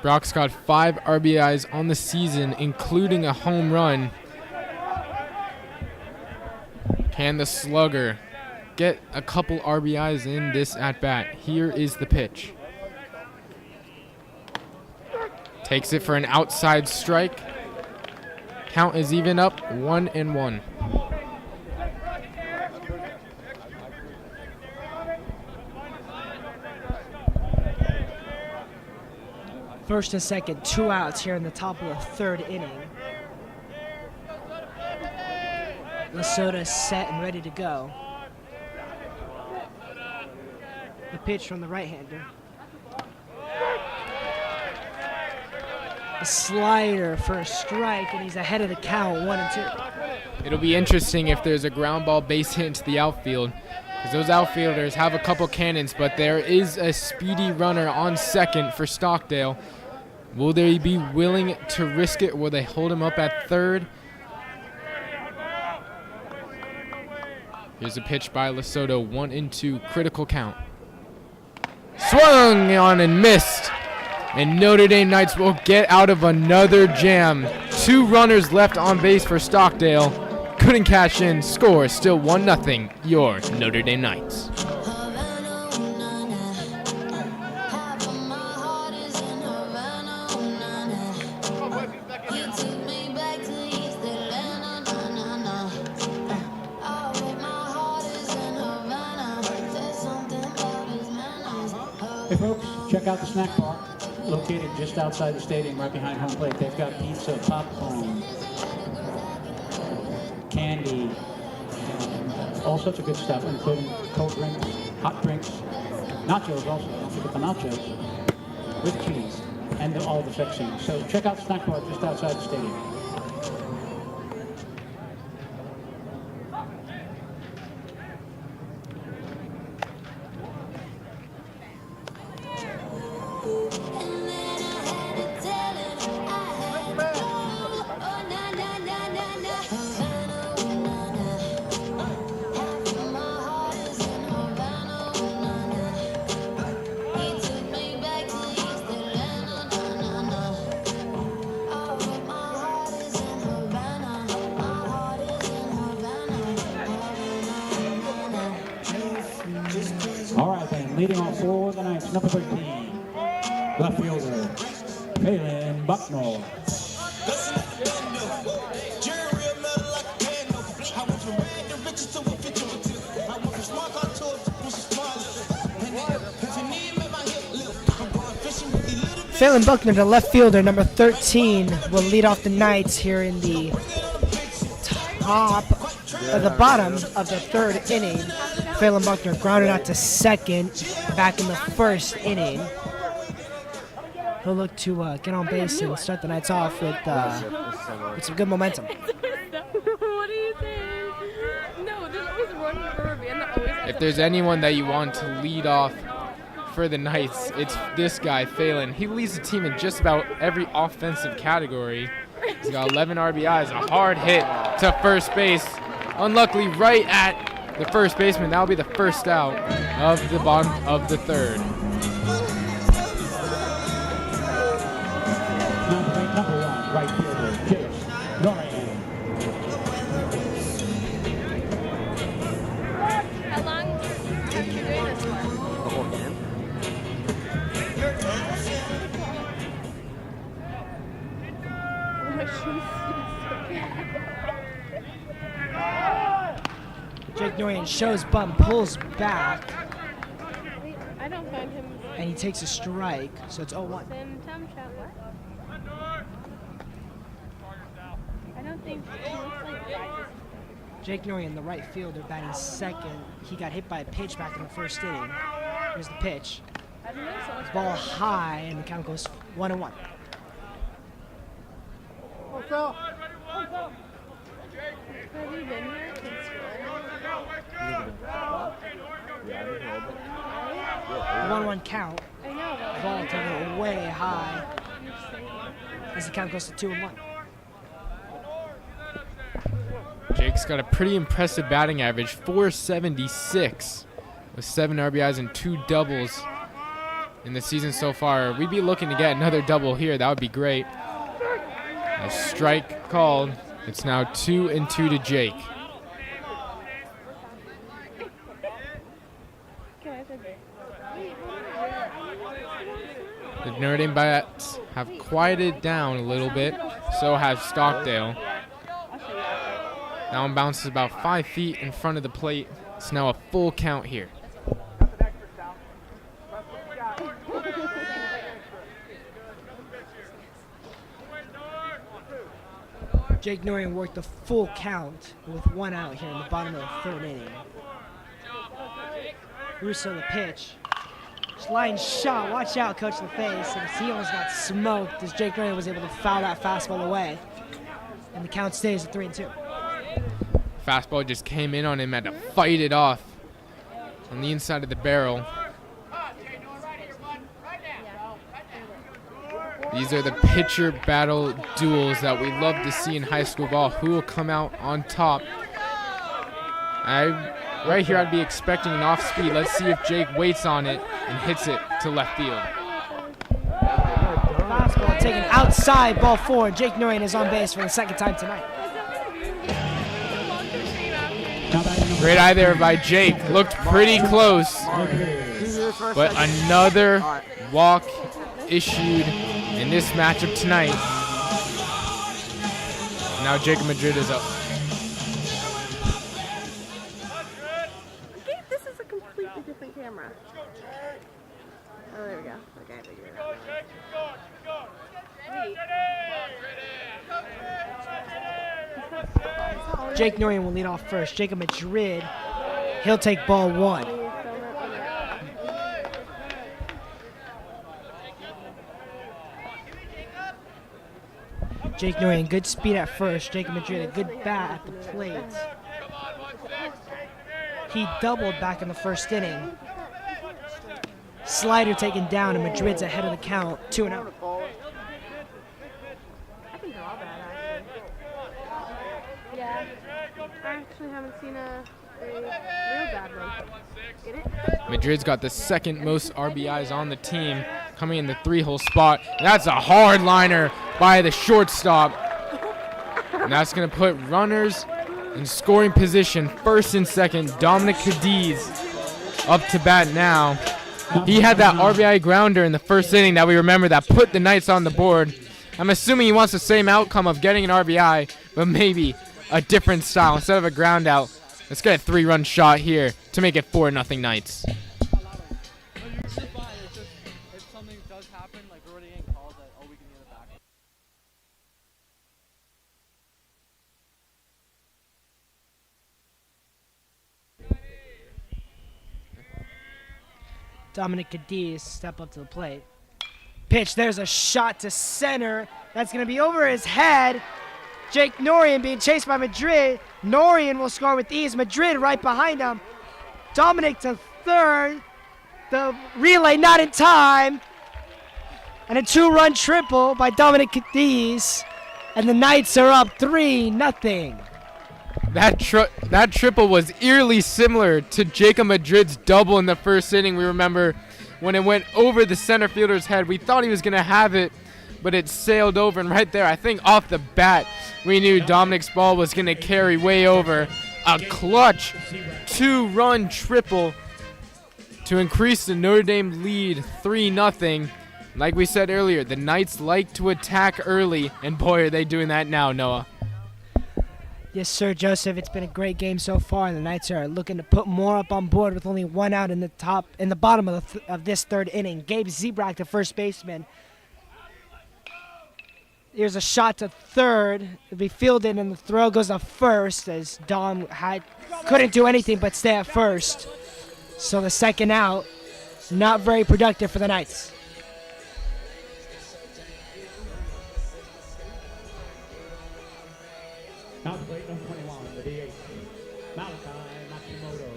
Brock's got 5 RBIs on the season, including a home run. Can the slugger get a couple RBIs in this at-bat? Here is the pitch. Takes it for an outside strike. Count is even up, 1-1. First and second, 2 outs here in the top of the third inning. Lesotho set and ready to go. The pitch from the right-hander. A slider for a strike, and he's ahead of the count, 1-2. It'll be interesting if there's a ground ball base hit into the outfield, because those outfielders have a couple cannons, but there is a speedy runner on second for Stockdale. Will they be willing to risk it? Will they hold him up at third? Here's a pitch by Lesotho, 1-2, critical count. Swung on and missed. And Notre Dame Knights will get out of another jam. 2 runners left on base for Stockdale. Couldn't cash in. Score still 1-0. Your Notre Dame Knights. You took me back Hey folks, check out the snack bar located just outside the stadium, right behind home plate. They've got pizza, popcorn, candy, and all sorts of good stuff, including cold drinks, hot drinks, nachos also. Don't forget the nachos with cheese and all the fixings. So check out the snack bar just outside the stadium. All right, then, leading off for the Knights, number 13, left fielder, Phelan Bucknell. Phelan Buckner, the left fielder, number 13, will lead off the Knights here in the the bottom of the third inning. Phelan Buckner grounded out to second back in the first inning. He'll look to get on base and start the Knights off with some good momentum. What are you saying? No, there's always one Ruby and always. If there's anyone that you want to lead off for the Knights, it's this guy, Phelan. He leads the team in just about every offensive category. He's got 11 RBIs, a hard hit to first base. Unluckily, right at the first baseman. That'll be the first out of the bottom of the third. Number 1, right fielder, James Norrie. How long have you doing this for? The whole game? Oh, my shoes. Jake Norian shows bunt, pulls back, I don't find him. and he takes a strike, so it's 0-1. Then Tom Trout, what? I don't think he looks like rises. Jake Norian, the right fielder, batting second. He got hit by a pitch back in the first inning. Here's the pitch. I don't know, so much. Ball high, and the count goes 1-1. Have you been here since The 1-1 count. I know, but Ball taken way high as the count goes to 2-1. Jake's got a pretty impressive batting average, 476, with 7 RBIs and 2 doubles in the season so far. We'd be looking to get another double here. That would be great. A strike called. It's now 2-2 to Jake. The Notre Dame bats have quieted down a little bit. So has Stockdale. That one bounces about 5 feet in front of the plate. It's now a full count here. Jake Norian worked the full count with 1 out here in the bottom of the third inning. Russo the pitch. Just line shot. Watch out, coach, in the face. And he almost got smoked as Jake Norian was able to foul that fastball away. And the count stays at 3-2. Fastball just came in on him, had to fight it off on the inside of the barrel. These are the pitcher battle duels that we love to see in high school ball. Who will come out on top? Right here, I'd be expecting an off speed. Let's see if Jake waits on it and hits it to left field. Fastball taken outside, ball 4. Jake Norian is on base for the second time tonight. Great eye there by Jake. Looked pretty close, but another walk issued in this matchup tonight. Now Jacob Madrid is up. This is a completely different camera. Jake Noreen will lead off first. Jacob Madrid, he'll take ball 1. Jake Noreen, good speed at first. Jacob Madrid, a good bat at the plate. He doubled back in the first inning. Slider taken down, and Madrid's ahead of the count, 2-0. I think they're all bad, actually. Yeah. I actually haven't seen a real bad one. Get it? Madrid's got the second most RBIs on the team, coming in the 3-hole spot. That's a hard liner by the shortstop. And that's going to put runners in scoring position, first and second. Dominic Cadiz up to bat now. He had that RBI grounder in the first inning that we remember that put the Knights on the board. I'm assuming he wants the same outcome of getting an RBI, but maybe a different style. Instead of a ground out, let's get a 3-run shot here to make it 4-0 Knights. Dominic Cadiz step up to the plate. Pitch, there's a shot to center. That's going to be over his head. Jake Noreen being chased by Madrid. Noreen will score with ease. Madrid right behind him. Dominic to third. The relay not in time. And a 2-run triple by Dominic Cadiz. And the Knights are up 3-0. That triple was eerily similar to Jacob Madrid's double in the first inning. We remember when it went over the center fielder's head. We thought he was going to have it, but it sailed over. And right there, I think off the bat, we knew Dominic's ball was going to carry way over. A clutch 2-run triple to increase the Notre Dame lead 3-0. Like we said earlier, the Knights like to attack early, and boy, are they doing that now, Noah. Yes, sir, Joseph. It's been a great game so far, and the Knights are looking to put more up on board with only 1 out in the bottom of this third inning. Gabe Zebrak, the first baseman. Here's a shot to third. It'll be fielded, and the throw goes to first as Dom couldn't do anything but stay at first. So the second out, not very productive for the Knights. Now plate number 21, the DH, Malachi Matsumoto.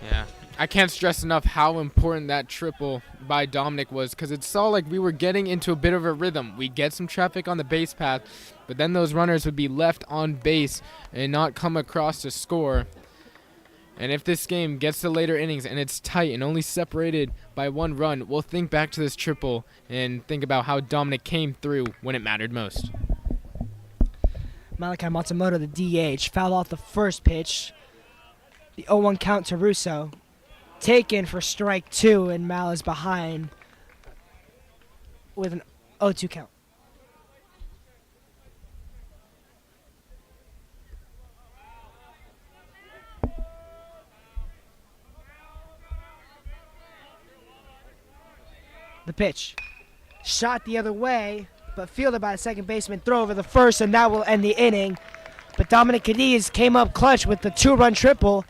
Yeah, I can't stress enough how important that triple by Dominic was, because it saw like we were getting into a bit of a rhythm. We'd get some traffic on the base path, but then those runners would be left on base and not come across to score. And if this game gets to later innings and it's tight and only separated by 1 run, we'll think back to this triple and think about how Dominic came through when it mattered most. Malachi Matsumoto, the DH, fouled off the first pitch. The 0-1 count to Russo. Taken for strike 2, and Mal is behind with an 0-2 count. The pitch. Shot the other way, but fielded by the second baseman. Throw over the first, and that will end the inning. But Dominic Cadiz came up clutch with the 2-run triple,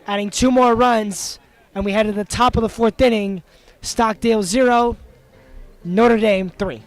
adding 2 more runs, and we head to the top of the 4th inning. Stockdale 0, Notre Dame 3.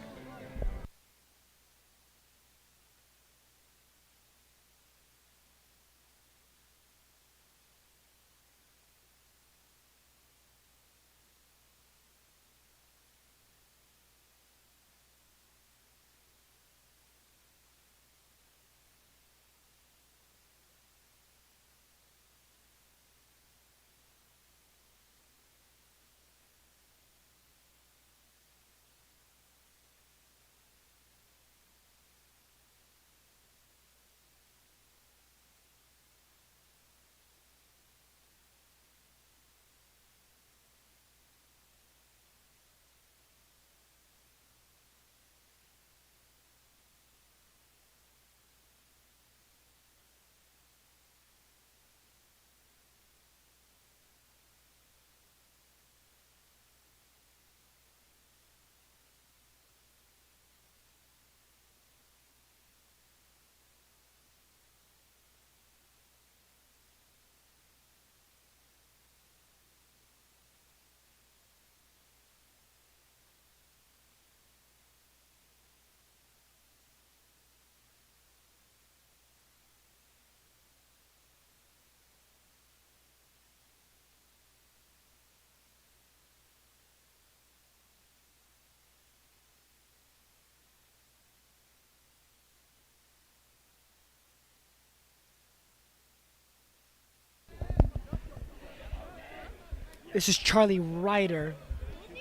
This is Charlie Ryder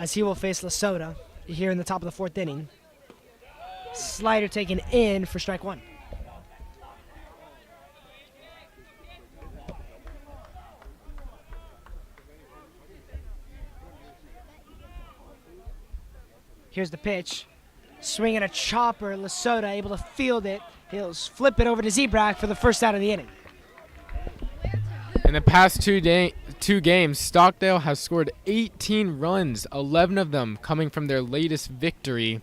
as he will face Lesota here in the top of the fourth inning. Slider taken in for strike one. Here's the pitch. Swinging a chopper. Lesota able to field it. He'll flip it over to Zebrak for the first out of the inning. In the past two games, Stockdale has scored 18 runs, 11 of them coming from their latest victory.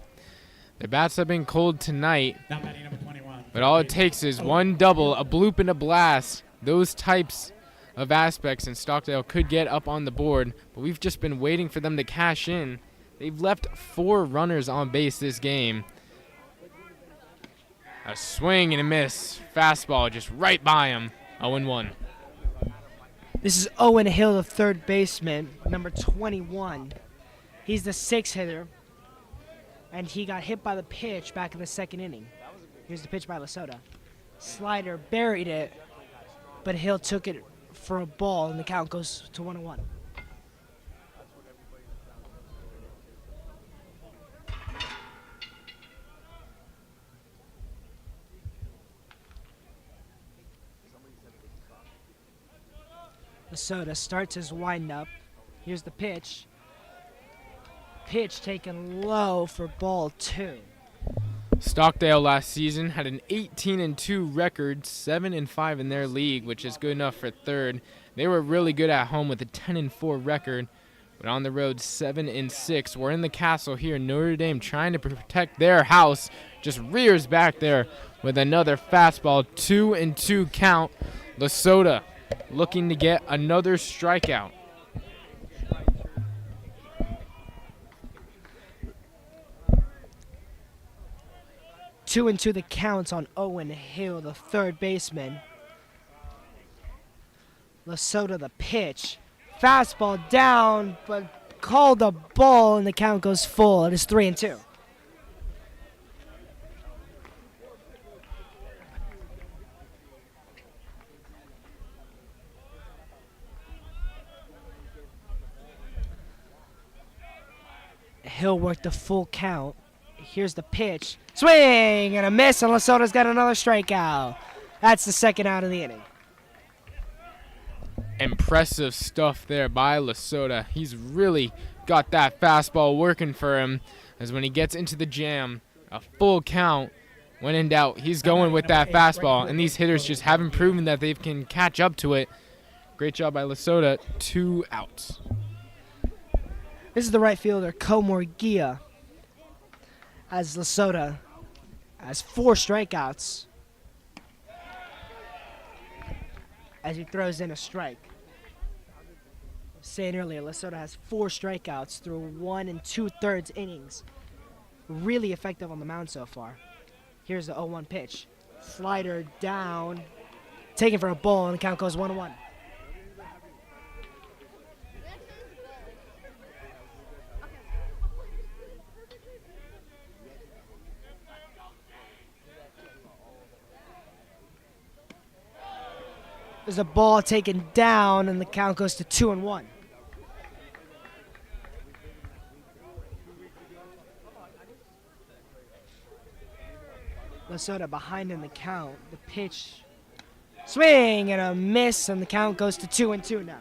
Their bats have been cold tonight, Not batting number 21. but all it takes is one double, a bloop, and a blast. Those types of aspects, and Stockdale could get up on the board, but we've just been waiting for them to cash in. They've left 4 runners on base this game. A swing and a miss. Fastball just right by him. 0-1. This is Owen Hill, the third baseman, number 21. He's the 6th hitter, and he got hit by the pitch back in the second inning. Here's the pitch by Lesota. Slider buried it, but Hill took it for a ball, and the count goes to 1-1. Lesota starts his windup. Here's the pitch. Pitch taken low for ball 2. Stockdale last season had an 18-2 record, 7-5 in their league, which is good enough for third. They were really good at home with a 10-4 record, but on the road 7-6. We're in the castle here. Notre Dame trying to protect their house, just rears back there with another fastball. 2-2 count. Lesota looking to get another strikeout. Two and two the counts on Owen Hill, the third baseman. Lesota the pitch. Fastball down, but called a ball, and the count goes full. It is 3-2. Hill worked the full count. Here's the pitch. Swing and a miss, and Lesota's got another strikeout. That's the second out of the inning. Impressive stuff there by Lesota. He's really got that fastball working for him, as when he gets into the jam, a full count. When in doubt, he's going with that fastball, and these hitters just haven't proven that they can catch up to it. Great job by Lesota. 2 outs. This is the right fielder, Komorgia, as Lesota has 4 strikeouts as he throws in a strike. Saying earlier, Lesota has 4 strikeouts through 1 2/3 innings. Really effective on the mound so far. Here's the 0-1 pitch. Slider down, taken for a ball, and the count goes 1-1. There's a ball taken down, and the count goes to 2-1. Lesota behind in the count. The pitch, swing and a miss, and the count goes to 2-2 now.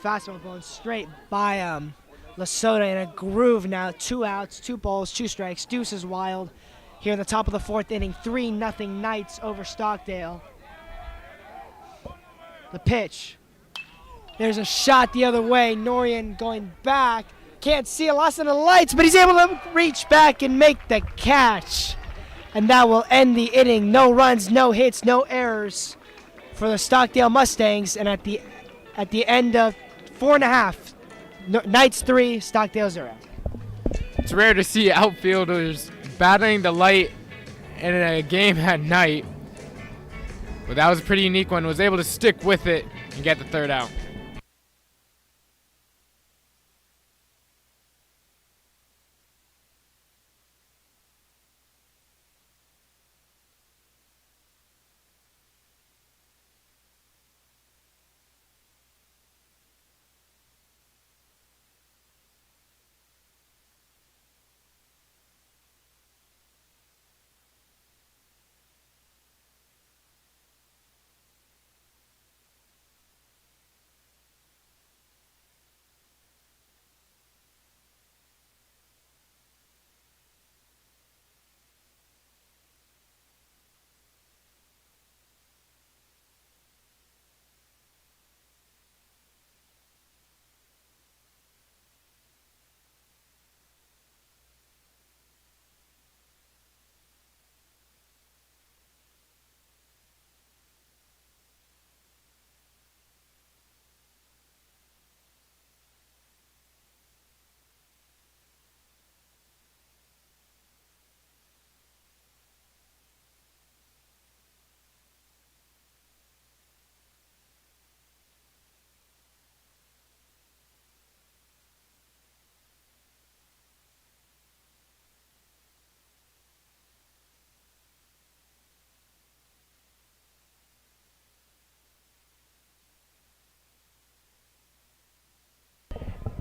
Fastball going straight by Lesota in a groove now. 2 outs, 2 balls, 2 strikes. Deuce is wild. Here in the top of the 4th inning, 3-0 Knights over Stockdale. The pitch. There's a shot the other way. Norian going back. Can't see it, lost in the lights, but he's able to reach back and make the catch. And that will end the inning. No runs, no hits, no errors for the Stockdale Mustangs. And at the end of 4.5, Knights 3, Stockdale 0. It's rare to see outfielders battling the light in a game at night, but that was a pretty unique one. Was able to stick with it and get the 3rd out.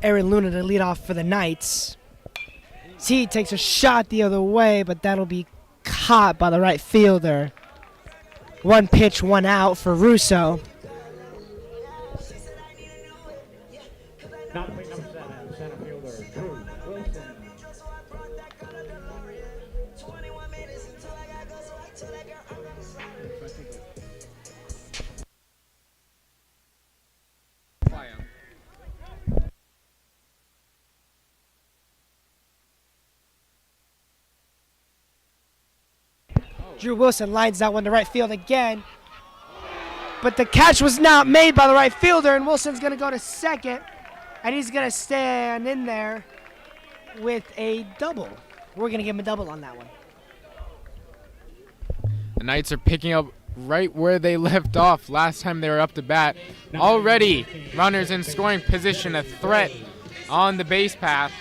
Aaron Luna to lead off for the Knights. He takes a shot the other way, but that'll be caught by the right fielder. One pitch, one out for Russo. Now plate number 7, center fielder Drew Wilson. Drew Wilson lines that one to right field again. But the catch was not made by the right fielder, and Wilson's going to go to second, and he's going to stand in there with a double. We're going to give him a double on that one. The Knights are picking up right where they left off last time they were up to bat. Already runners in scoring position, a threat on the base path.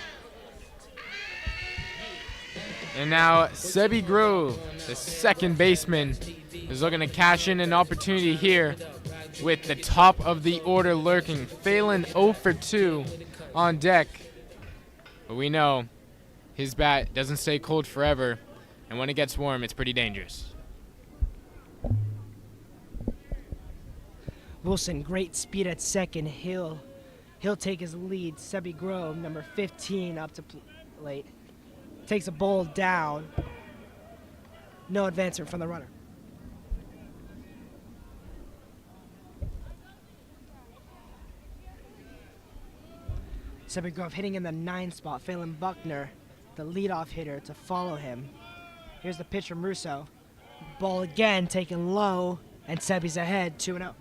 And now Sebi Grove, the second baseman, is looking to cash in an opportunity here with the top of the order lurking. Phelan 0 for 2 on deck. But we know his bat doesn't stay cold forever, and when it gets warm, it's pretty dangerous. Wilson, great speed at second. He'll take his lead. Sebi Grove, number 15, up to plate. Takes a ball down. No advancement from the runner. Sebi Grove hitting in the 9 spot. Phelan Buckner, the leadoff hitter, to follow him. Here's the pitch from Russo. Ball again taken low, and Sebi's ahead 2-0.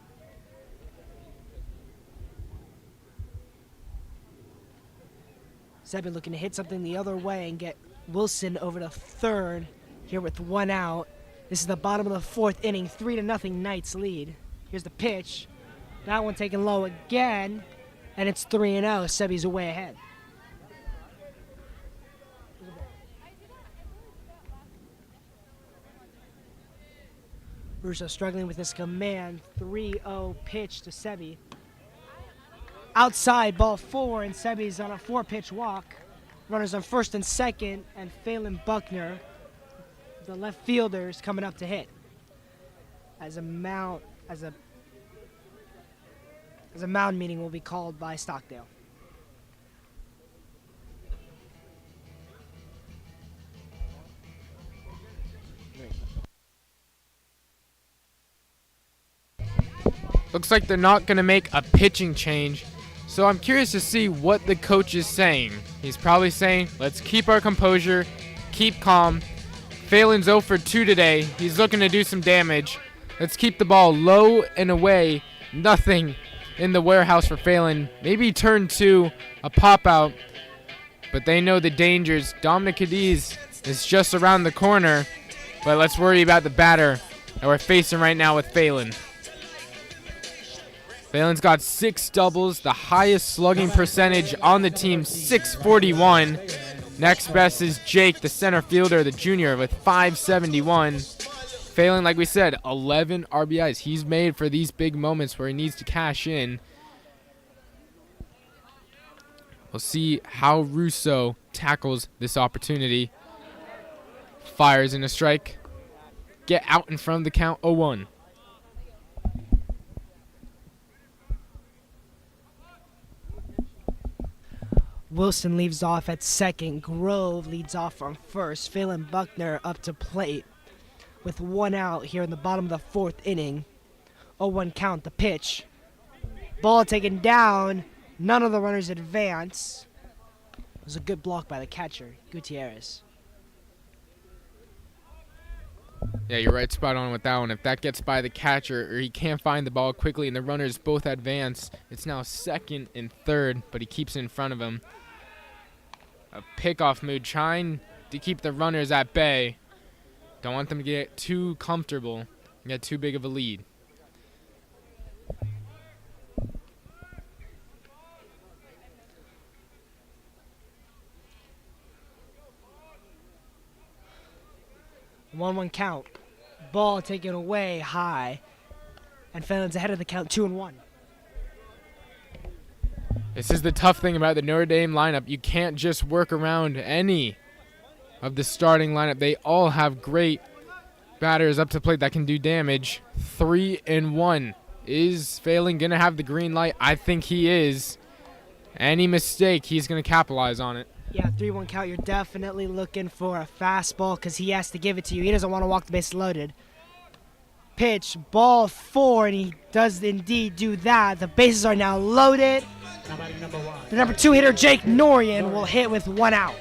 Sebi looking to hit something the other way and get Wilson over to third here with 1 out. This is the bottom of the 4th inning, 3-0 Knights lead. Here's the pitch. That one taken low again, and it's 3-0. Sebi's away ahead. Russo struggling with his command. 3-0 pitch to Sebi. Outside, ball 4, and Sebi's on a 4-pitch walk. Runners on first and second, and Phelan Buckner, the left fielder, is coming up to hit. As a mound meeting will be called by Stockdale. Looks like they're not going to make a pitching change. So I'm curious to see what the coach is saying. He's probably saying, let's keep our composure, keep calm. Phelan's 0 for 2 today. He's looking to do some damage. Let's keep the ball low and away. Nothing in the warehouse for Phelan. Maybe turn 2, a pop out. But they know the dangers. Dominic Cadiz is just around the corner. But let's worry about the batter that we're facing right now with Phelan. Phelan's got 6 doubles, the highest slugging percentage on the team, 641. Next best is Jake, the center fielder, the junior, with 571. Phelan, like we said, 11 RBIs. He's made for these big moments where he needs to cash in. We'll see how Russo tackles this opportunity. Fires in a strike. Get out in front of the count, 0-1. Wilson leaves off at second. Grove leads off from first. Phelan Buckner up to plate with 1 out here in the bottom of the 4th inning. 0-1 count, the pitch. Ball taken down. None of the runners advance. It was a good block by the catcher, Gutierrez. Yeah, you're right, spot on with that one. If that gets by the catcher or he can't find the ball quickly and the runners both advance, it's now second and third, but he keeps it in front of him. A pickoff mood, trying to keep the runners at bay. Don't want them to get too comfortable and get too big of a lead. One count. Ball taken away high. And Phelan's ahead of the count, 2-1. This is the tough thing about the Notre Dame lineup. You can't just work around any of the starting lineup. They all have great batters up to plate that can do damage. 3-1. Is Phelan going to have the green light? I think he is. Any mistake, he's going to capitalize on it. Yeah, 3-1 count. You're definitely looking for a fastball because he has to give it to you. He doesn't want to walk the bases loaded. Pitch, ball 4, and he does indeed do that. The bases are now loaded. The number 2 hitter, Jake Norian, will hit with 1 out.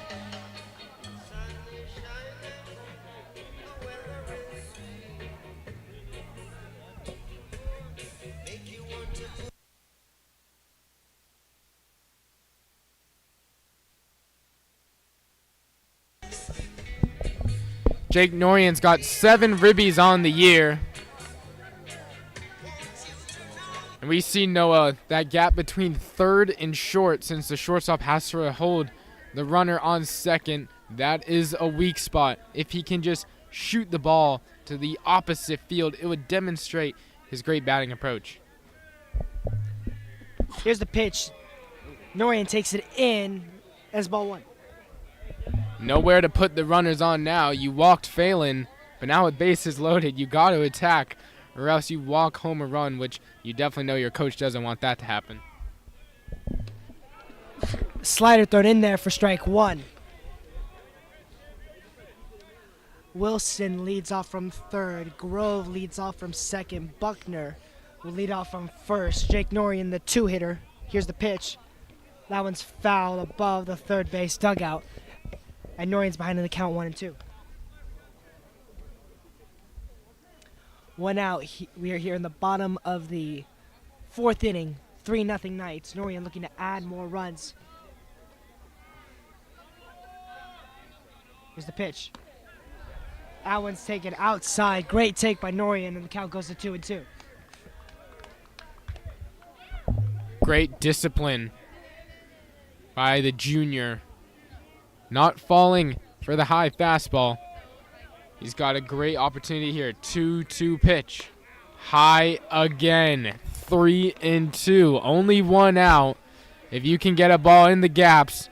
Jake Norian's got 7 ribbies on the year. And we see, Noah, that gap between third and short, since the shortstop has to hold the runner on second, that is a weak spot. If he can just shoot the ball to the opposite field, it would demonstrate his great batting approach. Here's the pitch. Norian takes it in as ball 1. Nowhere to put the runners on now. You walked Phelan, but now with bases loaded, you got to attack, or else you walk home a run, which you definitely know your coach doesn't want that to happen. Slider thrown in there for strike 1. Wilson leads off from third. Grove leads off from second. Buckner will lead off from first. Jake Norian, the 2 hitter. Here's the pitch. That one's foul above the third base dugout. And Norian's behind in the count 1-2. 1 out. We are here in the bottom of the 4th inning. 3-0 Knights. Norian looking to add more runs. Here's the pitch. That one's taken outside. Great take by Norian, and the count goes to 2-2. Great discipline by the junior. Not falling for the high fastball. He's got a great opportunity here. 2-2 pitch. High again. 3-2. Only 1 out. If you can get a ball in the gaps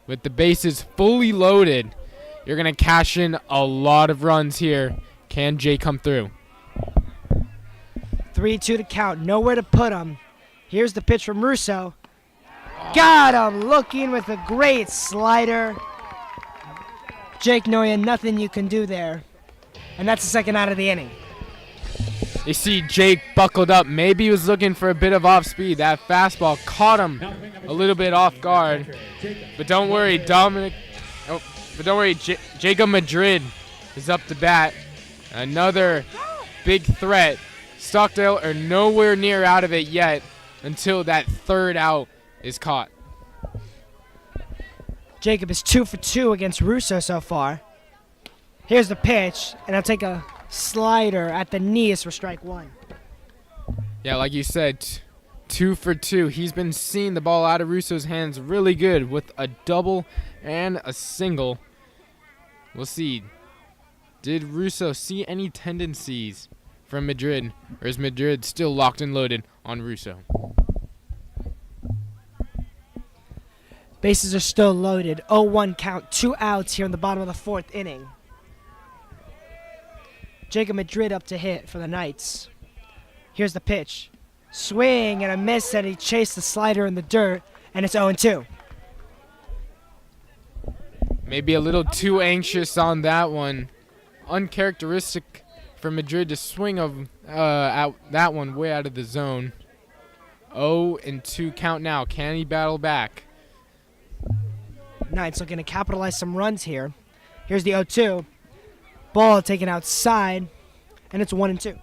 with the bases fully loaded, you're going to cash in a lot of runs here. Can Jay come through? 3-2 to count. Nowhere to put him. Here's the pitch from Russo. Got him. Looking with a great slider. Jake Norian, nothing you can do there. And that's the 2nd out of the inning. You see Jake buckled up. Maybe he was looking for a bit of off speed. That fastball caught him a little bit off guard. But don't worry, Jacob Madrid is up to bat. Another big threat. Stockdale are nowhere near out of it yet until that 3rd out is caught. Jacob is 2 for 2 against Russo so far. Here's the pitch, and I'll take a slider at the knees for strike 1. Yeah, like you said, 2 for 2. He's been seeing the ball out of Russo's hands really good with a double and a single. We'll see. Did Russo see any tendencies from Madrid, or is Madrid still locked and loaded on Russo? Bases are still loaded. 0-1 count. 2 outs here in the bottom of the 4th inning. Jacob Madrid up to hit for the Knights. Here's the pitch. Swing and a miss, and he chased the slider in the dirt, and it's 0-2. Maybe a little too anxious on that one. Uncharacteristic for Madrid to swing at that one way out of the zone. 0-2 count now. Can he battle back? Knights looking to capitalize some runs here. Here's the 0-2. Ball taken outside, and it's 1-2.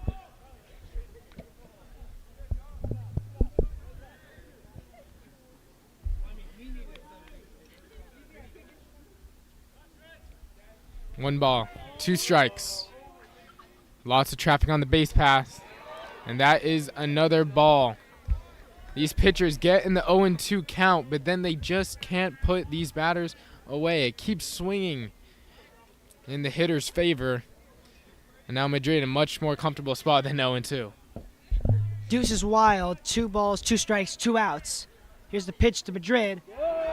One ball, 2 strikes. Lots of traffic on the base path, and that is another ball. These pitchers get in the 0-2 count, but then they just can't put these batters away. It keeps swinging in the hitter's favor. And now Madrid in a much more comfortable spot than 0-2. Deuce is wild. 2 balls, 2 strikes, 2 outs. Here's the pitch to Madrid.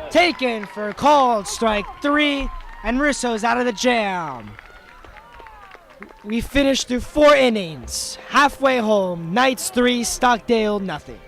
Taken for a called strike 3, and Russo's out of the jam. We finished through 4 innings. Halfway home, Knights 3, Stockdale nothing.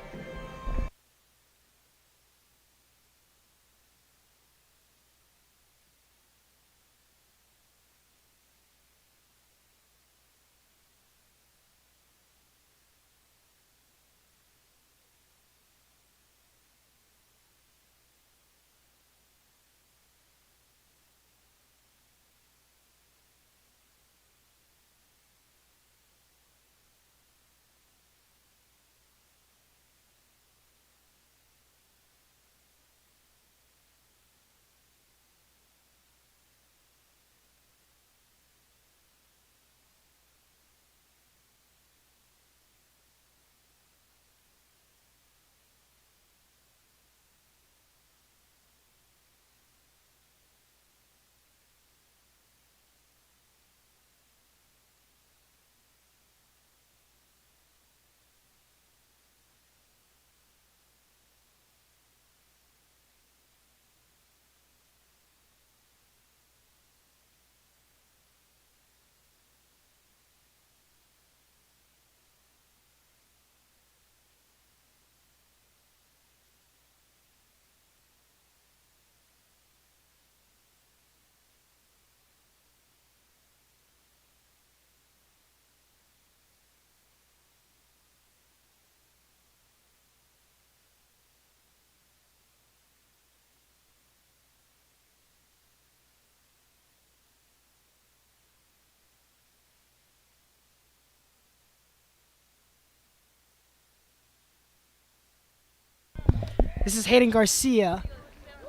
This is Hayden Garcia,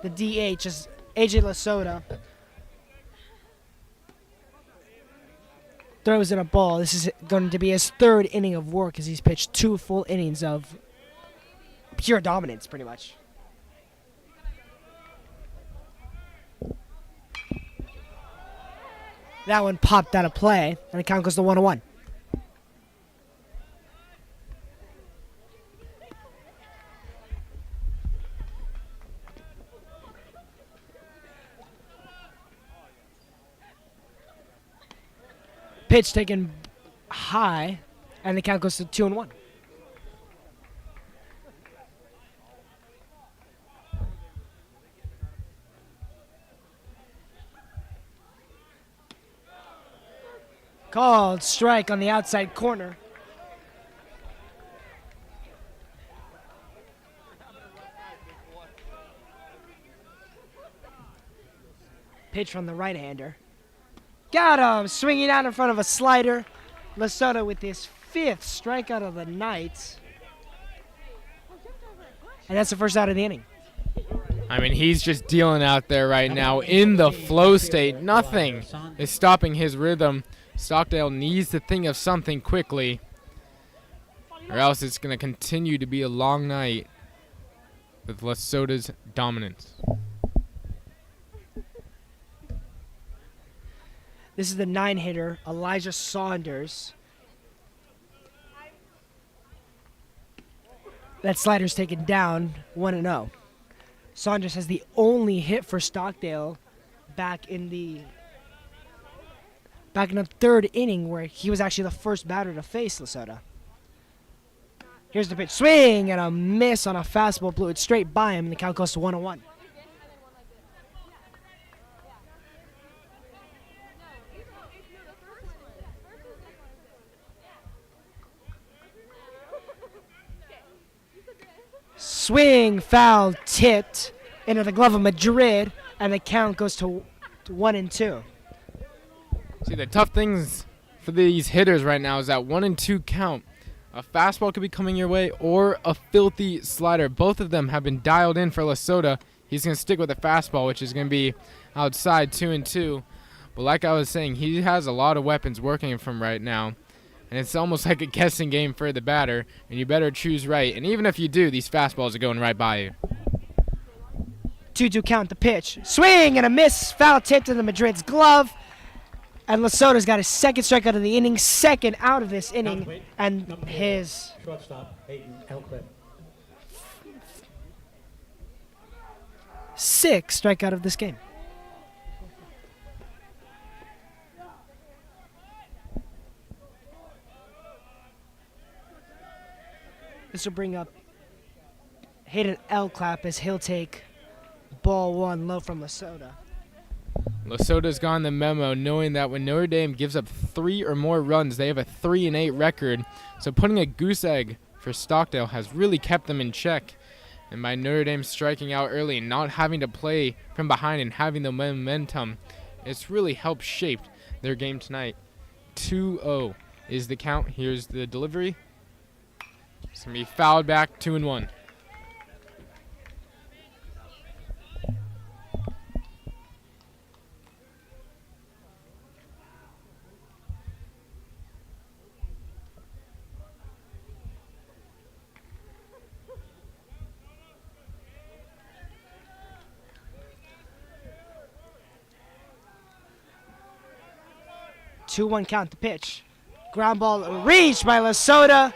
the DH, is AJ Lasota. Throws in a ball. This is going to be his 3rd inning of work as he's pitched 2 full innings of pure dominance, pretty much. That one popped out of play, and the count goes to 1-1. Pitch taken high, and the count goes to 2-1. Called strike on the outside corner. Pitch from the right-hander. Got him! Swinging out in front of a slider. Lasota with his 5th strikeout of the night. And that's the first out of the inning. I mean, he's just dealing out there right now in the flow state. Nothing is stopping his rhythm. Stockdale needs to think of something quickly, or else it's going to continue to be a long night with Lasota's dominance. This is the 9-hitter, Elijah Saunders. That slider's taken down, 1-0. Saunders has the only hit for Stockdale back in the 3rd inning, where he was actually the first batter to face Lasota. Here's the pitch. Swing and a miss on a fastball. Blew it straight by him, and the count goes to 1-1. Swing, foul, tipped into the glove of Madrid, and the count goes to 1-2. See, the tough things for these hitters right now is that 1-2 count. A fastball could be coming your way or a filthy slider. Both of them have been dialed in for Lasota. He's going to stick with the fastball, which is going to be outside 2-2. But like I was saying, he has a lot of weapons working for him right now. And it's almost like a guessing game for the batter, and you better choose right. And even if you do, these fastballs are going right by you. 2-2 count the pitch. Swing and a miss. Foul tipped into Madrid's glove. And Lasota's got his 2nd strikeout of the inning, 2nd out of this inning, and his shortstop, Hayden Elcliffe. sixth strikeout of this game. This will bring up Hayden Elclap as he'll take ball one low from Lesotho. Lesoto's gone the memo, knowing that when Notre Dame gives up 3 or more runs, they have a 3-8 record. So putting a goose egg for Stockdale has really kept them in check. And by Notre Dame striking out early and not having to play from behind and having the momentum, it's really helped shape their game tonight. 2-0 is the count. Here's the delivery. It's going to be fouled back, 2-1. Two-one count the pitch. Ground ball reached by Lesotho.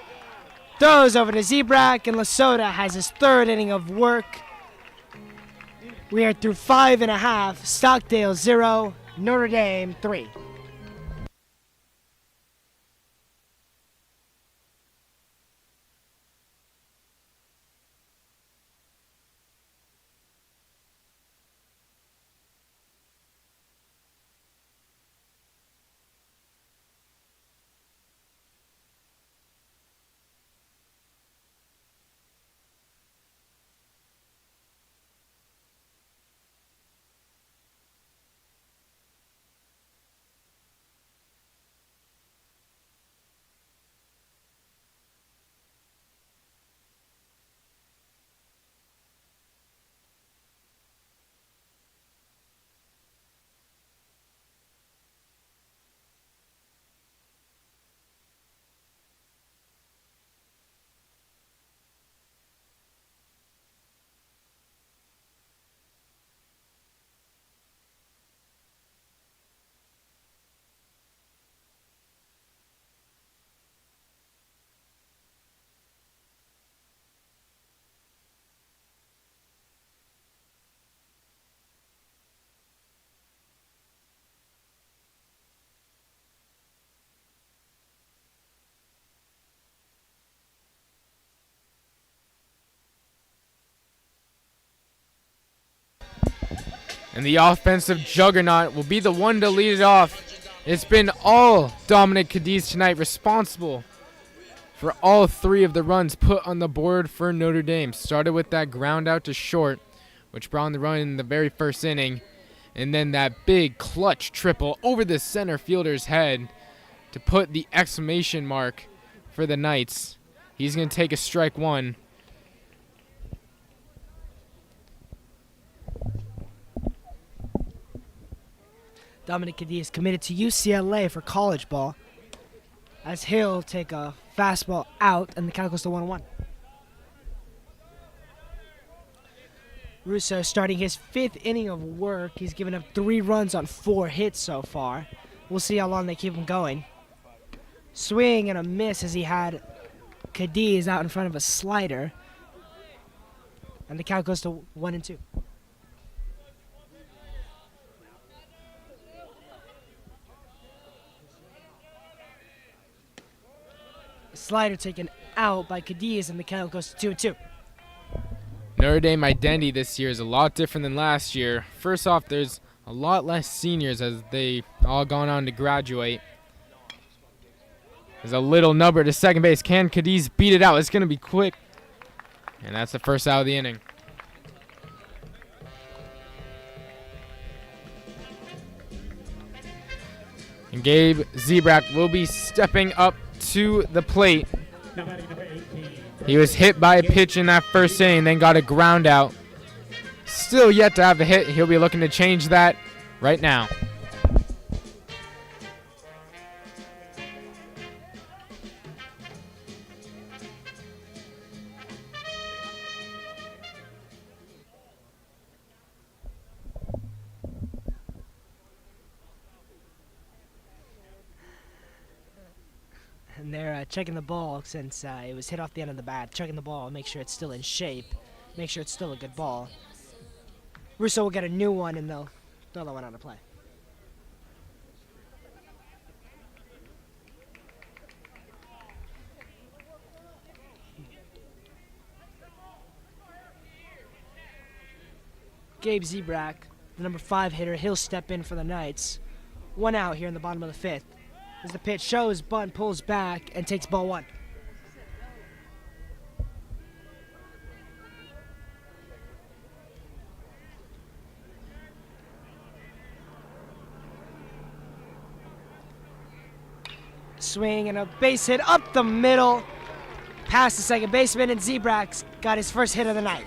Throws over to Zebrak, and Lesotho has his third inning of work. We are through 5.5. Stockdale 0, Notre Dame 3. And the offensive juggernaut will be the one to lead it off. It's been all Dominic Cadiz tonight, responsible for all 3 of the runs put on the board for Notre Dame. Started with that ground out to short, which brought on the run in the very first inning. And then that big clutch triple over the center fielder's head to put the exclamation mark for the Knights. He's going to take a strike one. Dominic Cadiz committed to UCLA for college ball, as he'll take a fastball out, and the count goes to 1-1. Russo starting his 5th inning of work. He's given up 3 runs on 4 hits so far. We'll see how long they keep him going. Swing and a miss as he had Cadiz out in front of a slider. And the count goes to 1-2. Slider taken out by Cadiz, and the count goes to 2-2. Notre Dame identity this year is a lot different than last year. First off, there's a lot less seniors as they all gone on to graduate. There's a little nubber to second base. Can Cadiz beat it out? It's going to be quick. And that's the first out of the inning. And Gabe Zebrak will be stepping up to the plate. He was hit by a pitch in that first inning, then got a ground out. Still yet to have a hit. He'll be looking to change that right now. And they're checking the ball since it was hit off the end of the bat. Checking the ball, make sure it's still in shape. Make sure it's still a good ball. Russo will get a new one, and they'll throw that one out of play. Gabe Zebrak, the number 5 hitter, he'll step in for the Knights. 1 out here in the bottom of the 5th. As the pitch shows, Bunn pulls back and takes ball 1. Swing and a base hit up the middle, past the second baseman, and Zebrak's got his first hit of the night.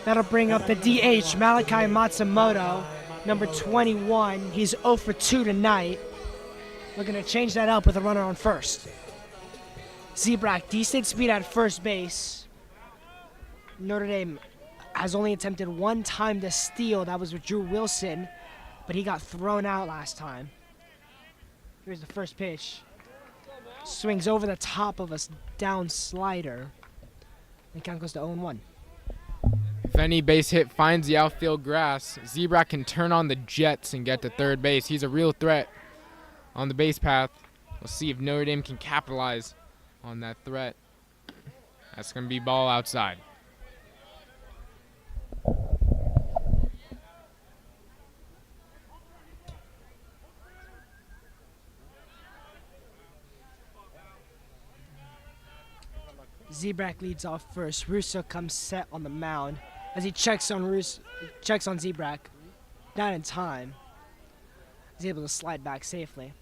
That'll bring up the DH, Malachi Matsumoto, number 21. He's 0 for 2 tonight. Looking to change that up with a runner on first. Zebrak, decent speed at first base. Notre Dame has only attempted 1 time to steal. That was with Drew Wilson, but he got thrown out last time. Here's the first pitch. Swings over the top of a down slider. And count goes to 0-1. If any base hit finds the outfield grass, Zebrak can turn on the jets and get to third base. He's a real threat on the base path. We'll see if Notre Dame can capitalize on that threat. That's going to be ball outside. Zebrak leads off first. Russo comes set on the mound as he checks on Zebrak. Not in time. He's able to slide back safely.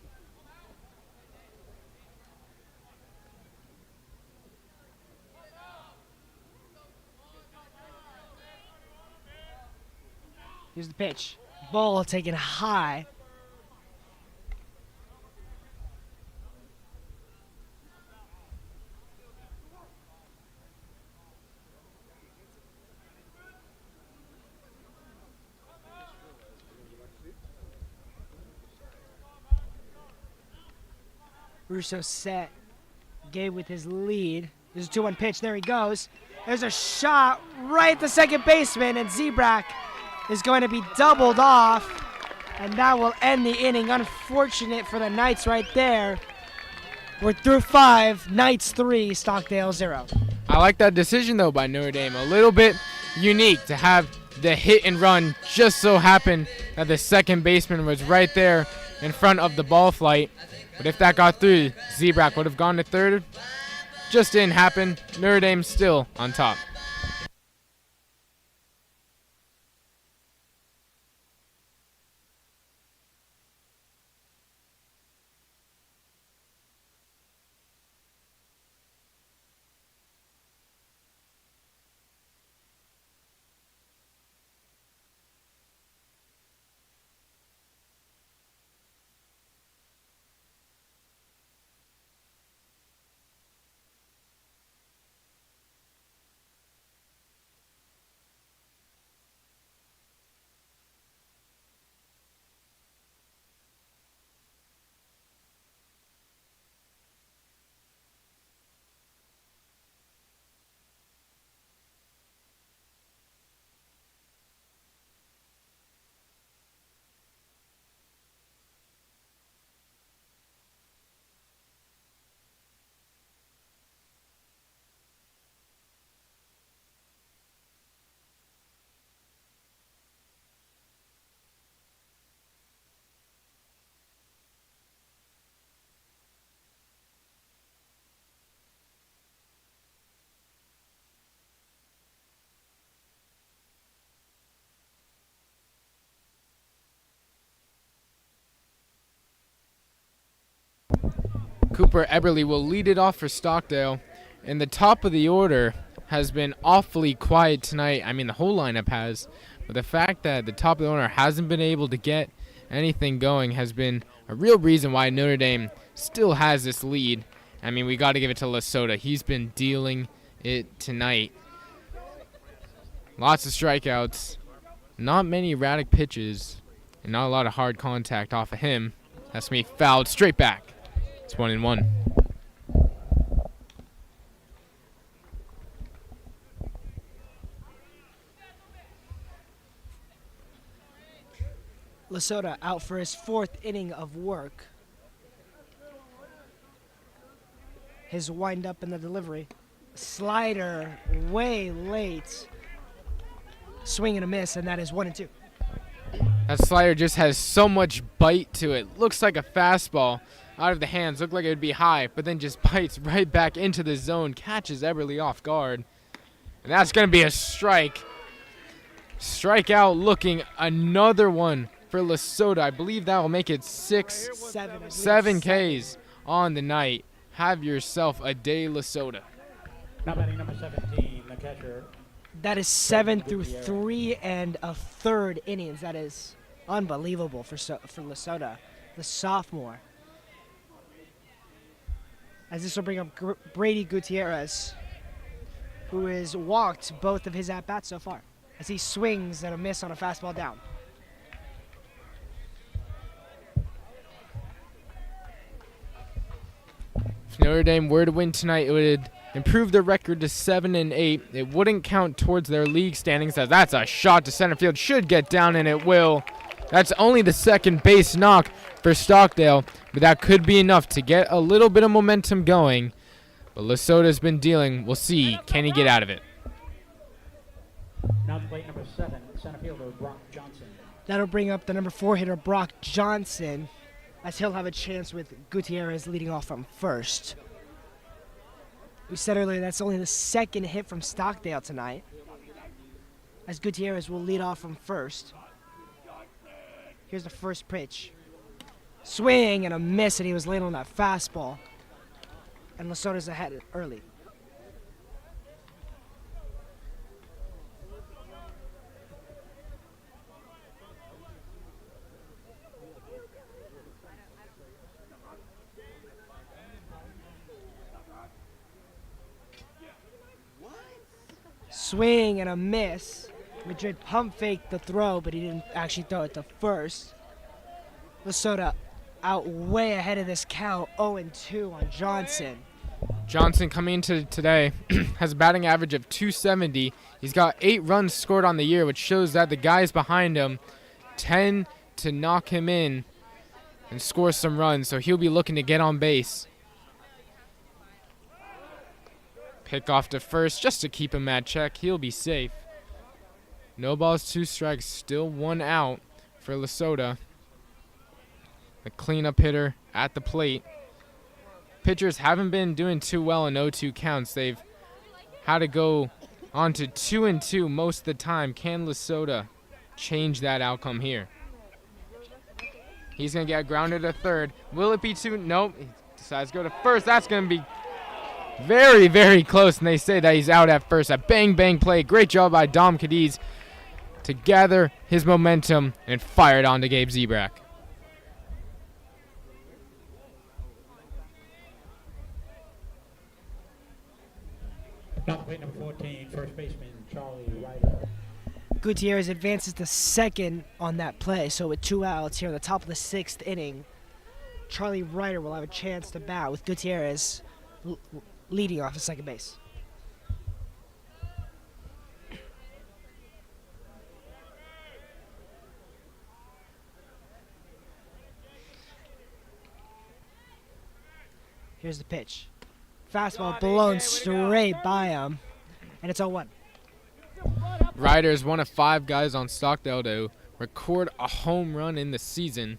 Here's the pitch. Ball taken high. Russo set. Gabe with his lead. There's a 2-1 pitch. There he goes. There's a shot right at the second baseman, and Zebrak is going to be doubled off, and that will end the inning. Unfortunate for the Knights right there. We're through 5. Knights 3, Stockdale 0. I like that decision, though, by Notre Dame. A little bit unique to have the hit and run just so happen that the second baseman was right there in front of the ball flight. But if that got through, Zebrak would have gone to third. Just didn't happen. Notre Dame still on top. Cooper Eberly will lead it off for Stockdale. And the top of the order has been awfully quiet tonight. I mean, the whole lineup has. But the fact that the top of the order hasn't been able to get anything going has been a real reason why Notre Dame still has this lead. I mean, we got to give it to Lasota. He's been dealing it tonight. Lots of strikeouts. Not many erratic pitches. And not a lot of hard contact off of him. That's me fouled straight back. It's 1-1. Lesota out for his 4th inning of work. His wind up in the delivery. Slider way late. Swing and a miss, and that is 1-2. That slider just has so much bite to it. Looks like a fastball out of the hands. Looked like it would be high, but then just bites right back into the zone. Catches Eberly off guard. And that's going to be a strike. Strikeout looking. Another one for Lesota. I believe that will make it 7 Ks on the night. Have yourself a day, Lesota. Now batting number 17, the catcher. That is 7 through 3 1/3 innings. That is unbelievable for Lesota, the sophomore. As this will bring up Brady Gutierrez, who has walked both of his at-bats so far, as he swings and a miss on a fastball down. If Notre Dame were to win tonight, it would improve their record to 7-8. It wouldn't count towards their league standings, as that's a shot to center field. Should get down, and it will. That's only the second base knock for Stockdale, but that could be enough to get a little bit of momentum going. But Lesota's been dealing. We'll see. Can he get out of it? Now the plate number 7, center fielder Brock Johnson. That'll bring up the number 4 hitter, Brock Johnson, as he'll have a chance with Gutierrez leading off from first. We said earlier that's only the second hit from Stockdale tonight, as Gutierrez will lead off from first. Here's the first pitch. Swing and a miss, and he was late on that fastball. And Lesota's ahead early. Swing and a miss. Madrid pump faked the throw, but he didn't actually throw it to first. Lesota out way ahead of this count, 0-2 on Johnson. Johnson coming into today has a batting average of 270. He's got 8 runs scored on the year, which shows that the guys behind him tend to knock him in and score some runs, so he'll be looking to get on base. Pick off to first just to keep him at check. He'll be safe. No balls, 2 strikes, still 1 out for Lesota. The cleanup hitter at the plate. Pitchers haven't been doing too well in 0-2 counts. They've had to go on to 2-2 most of the time. Can Lesota change that outcome here? He's going to get grounded to third. Will it be 2? Nope. He decides to go to first. That's going to be very, very close, and they say that he's out at first. A bang-bang play. Great job by Dom Cadiz to gather his momentum and fire it on to Gabe Zebrak. Now the plate number 14, first baseman Charlie Ryder. Gutierrez advances to second on that play, so with 2 outs here in the top of the 6th inning, Charlie Ryder will have a chance to bat with Gutierrez leading off at second base. Here's the pitch. Fastball blown straight by him, and it's 0-1. Ryder is one of 5 guys on Stockdale to record a home run in the season.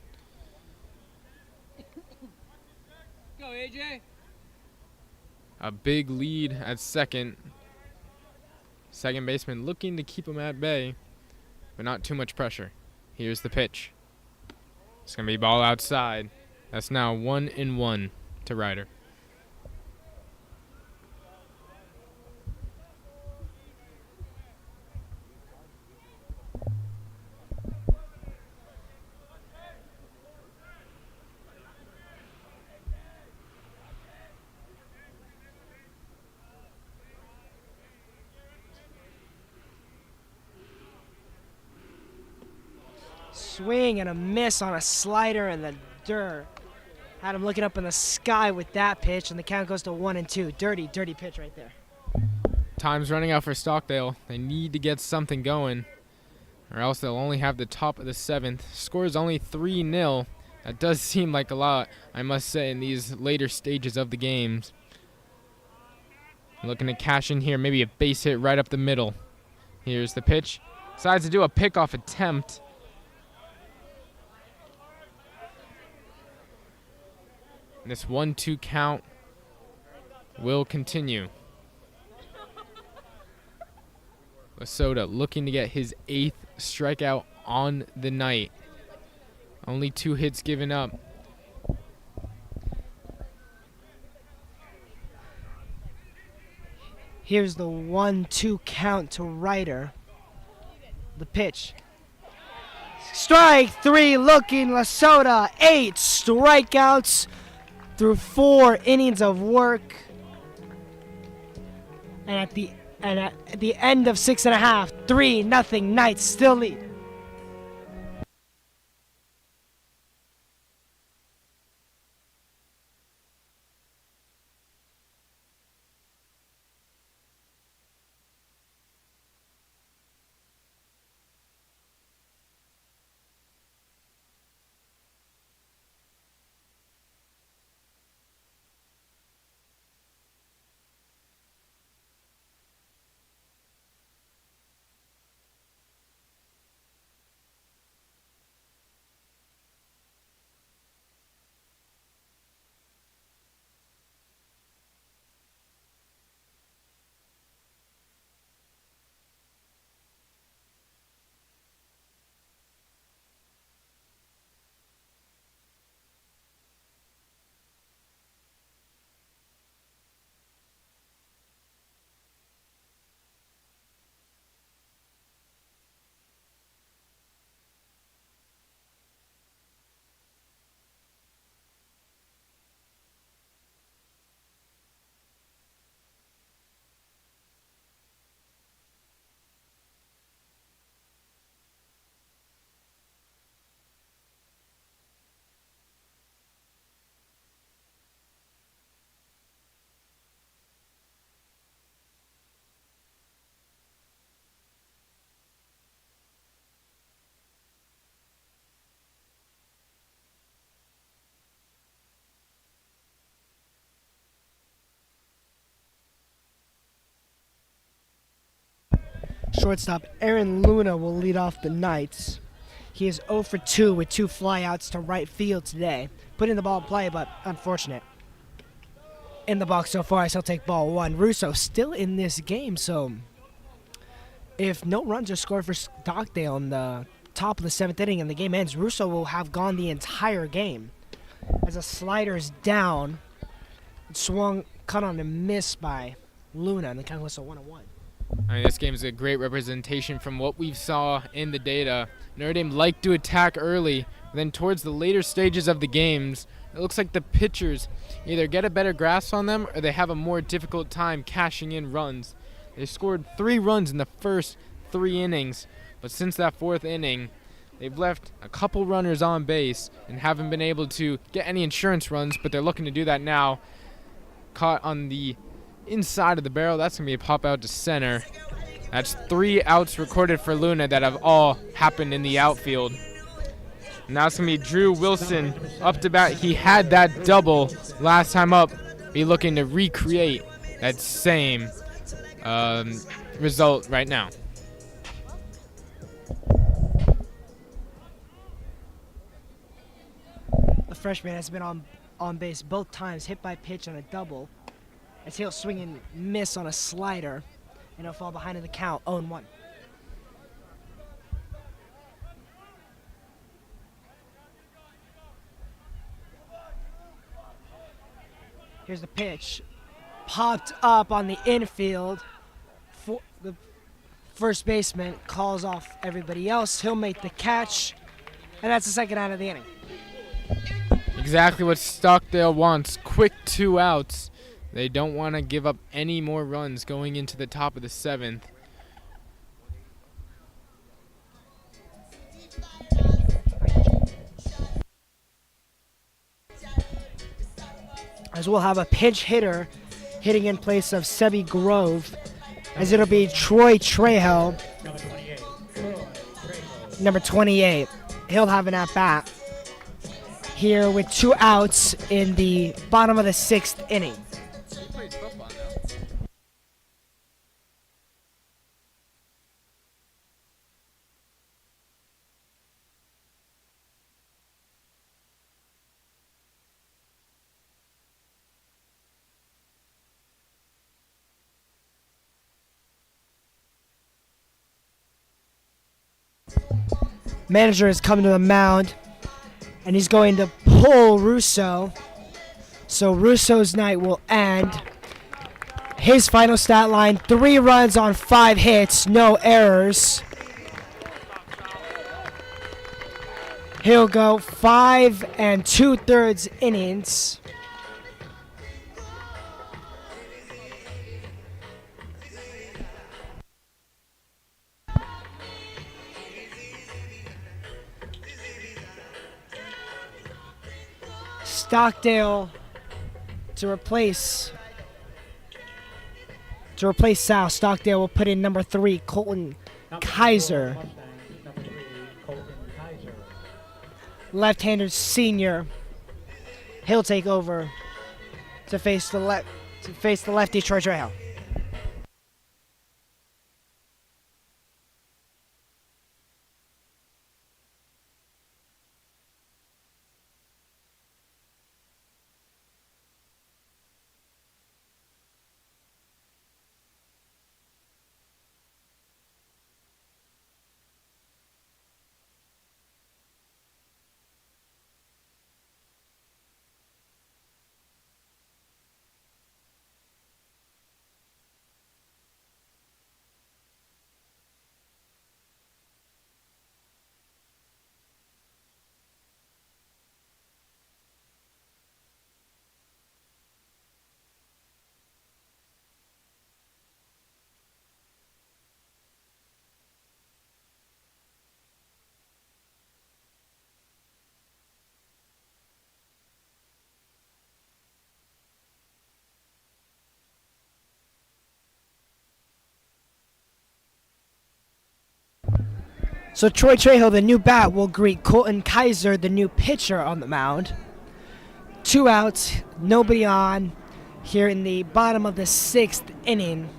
Go, AJ. A big lead at second. Second baseman looking to keep him at bay, but not too much pressure. Here's the pitch. It's going to be ball outside. That's now 1-1 to Ryder. Swing and a miss on a slider in the dirt. Had him looking up in the sky with that pitch, and the count goes to 1-2. Dirty pitch right there. Time's running out for Stockdale. They need to get something going. or else they'll only have the top of the 7th. Score is only 3-0. That does seem like a lot, I must say, in these later stages of the games. Looking to cash in here, maybe a base hit right up the middle. Here's the pitch. Decides to do a pickoff attempt. And this 1-2 count will continue. Lasota looking to get his 8th strikeout on the night. Only 2 hits given up. Here's the 1-2 count to Ryder. The pitch. Strike 3 looking Lasota. 8 strikeouts through 4 innings of work. And at the end of 6.5, 3-0 Knights still lead. Shortstop Aaron Luna will lead off the Knights. He is 0 for 2 with 2 flyouts to right field today. Putting the ball in play, but unfortunate. In the box so far, I still take ball 1. Russo still in this game, so if no runs are scored for Stockdale in the top of the 7th inning and the game ends, Russo will have gone the entire game. As a slider is down, it swung, cut on and missed by Luna, and the count whistle 1-1. I mean, this game is a great representation from what we saw in the data. Notre Dame liked to attack early, but then towards the later stages of the games, it looks like the pitchers either get a better grasp on them or they have a more difficult time cashing in runs. They scored 3 runs in the first 3 innings, but since that 4th inning, they've left a couple runners on base and haven't been able to get any insurance runs, but they're looking to do that now. Caught on the inside of the barrel. That's going to be a pop out to center. That's 3 outs recorded for Luna that have all happened in the outfield. Now it's going to be Drew Wilson up to bat. He had that double last time up. Be looking to recreate that same result right now. The freshman has been on base both times, hit by pitch on a double. As he'll swing and miss on a slider, and he'll fall behind in the count, 0-1. Here's the pitch. Popped up on the infield. For the first baseman calls off everybody else. He'll make the catch, and that's the second out of the inning. Exactly what Stockdale wants. Quick 2 outs. They don't want to give up any more runs going into the top of the 7th. As we'll have a pinch hitter hitting in place of Sebi Grove, as it'll be Troy Trejo. Number 28, Troy Trejo. number 28. He'll have an at-bat here with 2 outs in the bottom of the 6th inning. Manager has come to the mound, and he's going to pull Russo. So Russo's night will end. His final stat line, 3 runs on 5 hits, no errors. He'll go 5 2/3 innings. Stockdale to replace Sal. Stockdale will put in number 3, Colton Kaiser. Number 3, Colton Kaiser. Left-hander senior. He'll take over to face the lefty Troy Trejo. So Troy Trejo, the new bat, will greet Colton Kaiser, the new pitcher, on the mound. 2 outs, nobody on here in the bottom of the 6th inning.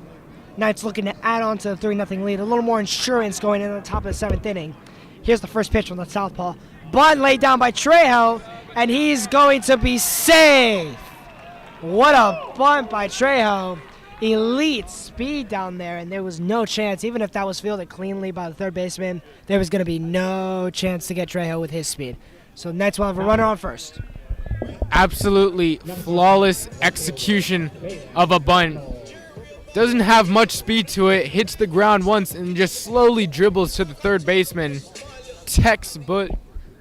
Knights looking to add on to the 3-0 lead. A little more insurance going into the top of the 7th inning. Here's the first pitch from the southpaw. Bunt laid down by Trejo, and he's going to be safe. What a bunt by Trejo. Elite speed down there, and there was no chance, even if that was fielded cleanly by the third baseman, there was going to be no chance to get Trejo with his speed. So Knights will have a runner on first. Absolutely flawless execution of a bunt. Doesn't have much speed to it, hits the ground once and just slowly dribbles to the third baseman. Textbook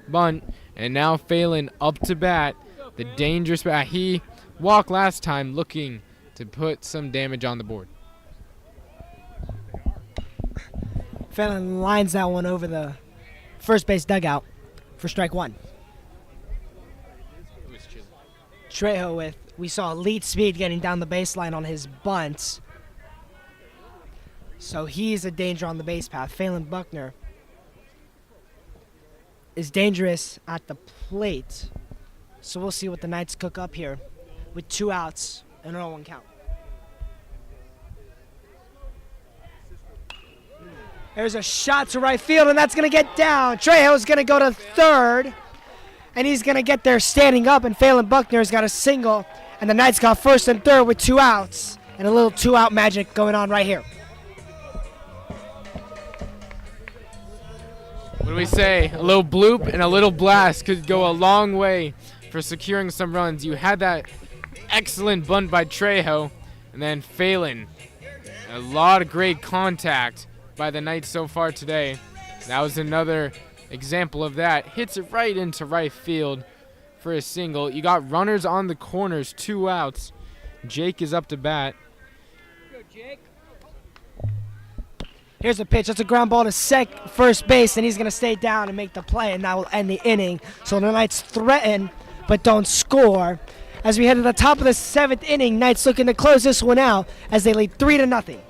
bunt, and now Phelan up to bat. The dangerous bat. He walked last time looking to put some damage on the board. Phelan lines that one over the first base dugout for strike 1. Trejo we saw elite speed getting down the baseline on his bunts. So he's a danger on the base path. Phelan Buckner is dangerous at the plate. So we'll see what the Knights cook up here with 2 outs and an 0-1 count. There's a shot to right field, and that's going to get down. Trejo's going to go to third, and he's going to get there standing up, and Phelan Buckner's got a single, and the Knights got first and third with 2 outs, and a little 2-out magic going on right here. What do we say? A little bloop and a little blast could go a long way for securing some runs. You had that excellent bunt by Trejo, and then Phelan. A lot of great contact by the Knights so far today. That was another example of that. Hits it right into right field for a single. You got runners on the corners, 2 outs. Jake is up to bat. Here's a pitch. That's a ground ball to first base, and he's going to stay down and make the play, and that will end the inning. So the Knights threaten but don't score. As we head to the top of the 7th inning, Knights looking to close this one out as they lead 3-0.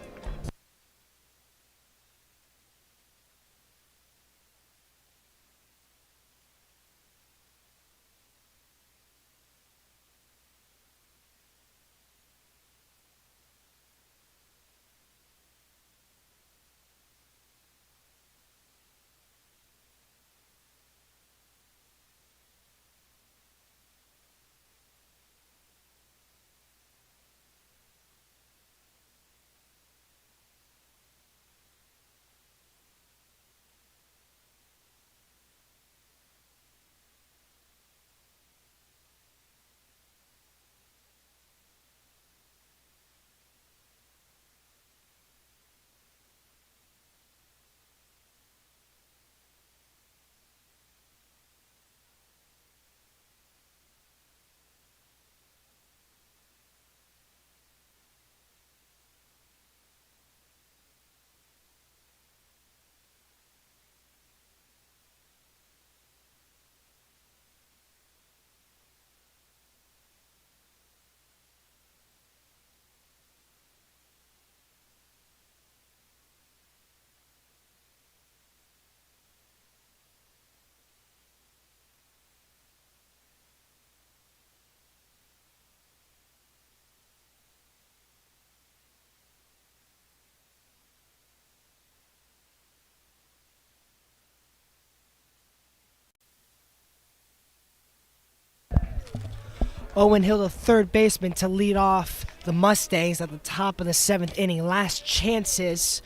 Owen Hill, the third baseman, to lead off the Mustangs at the top of the 7th inning. Last chances.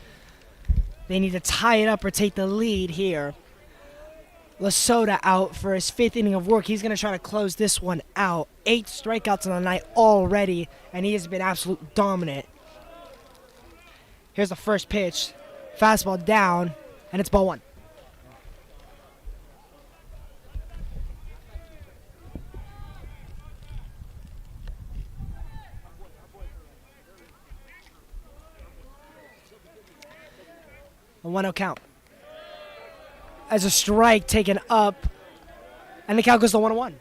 They need to tie it up or take the lead here. Lasota out for his 5th inning of work. He's going to try to close this one out. 8 strikeouts on the night already, and he has been absolutely dominant. Here's the first pitch. Fastball down, and it's ball 1. A 1-0 count. As a strike taken up, and the count goes to 1-1.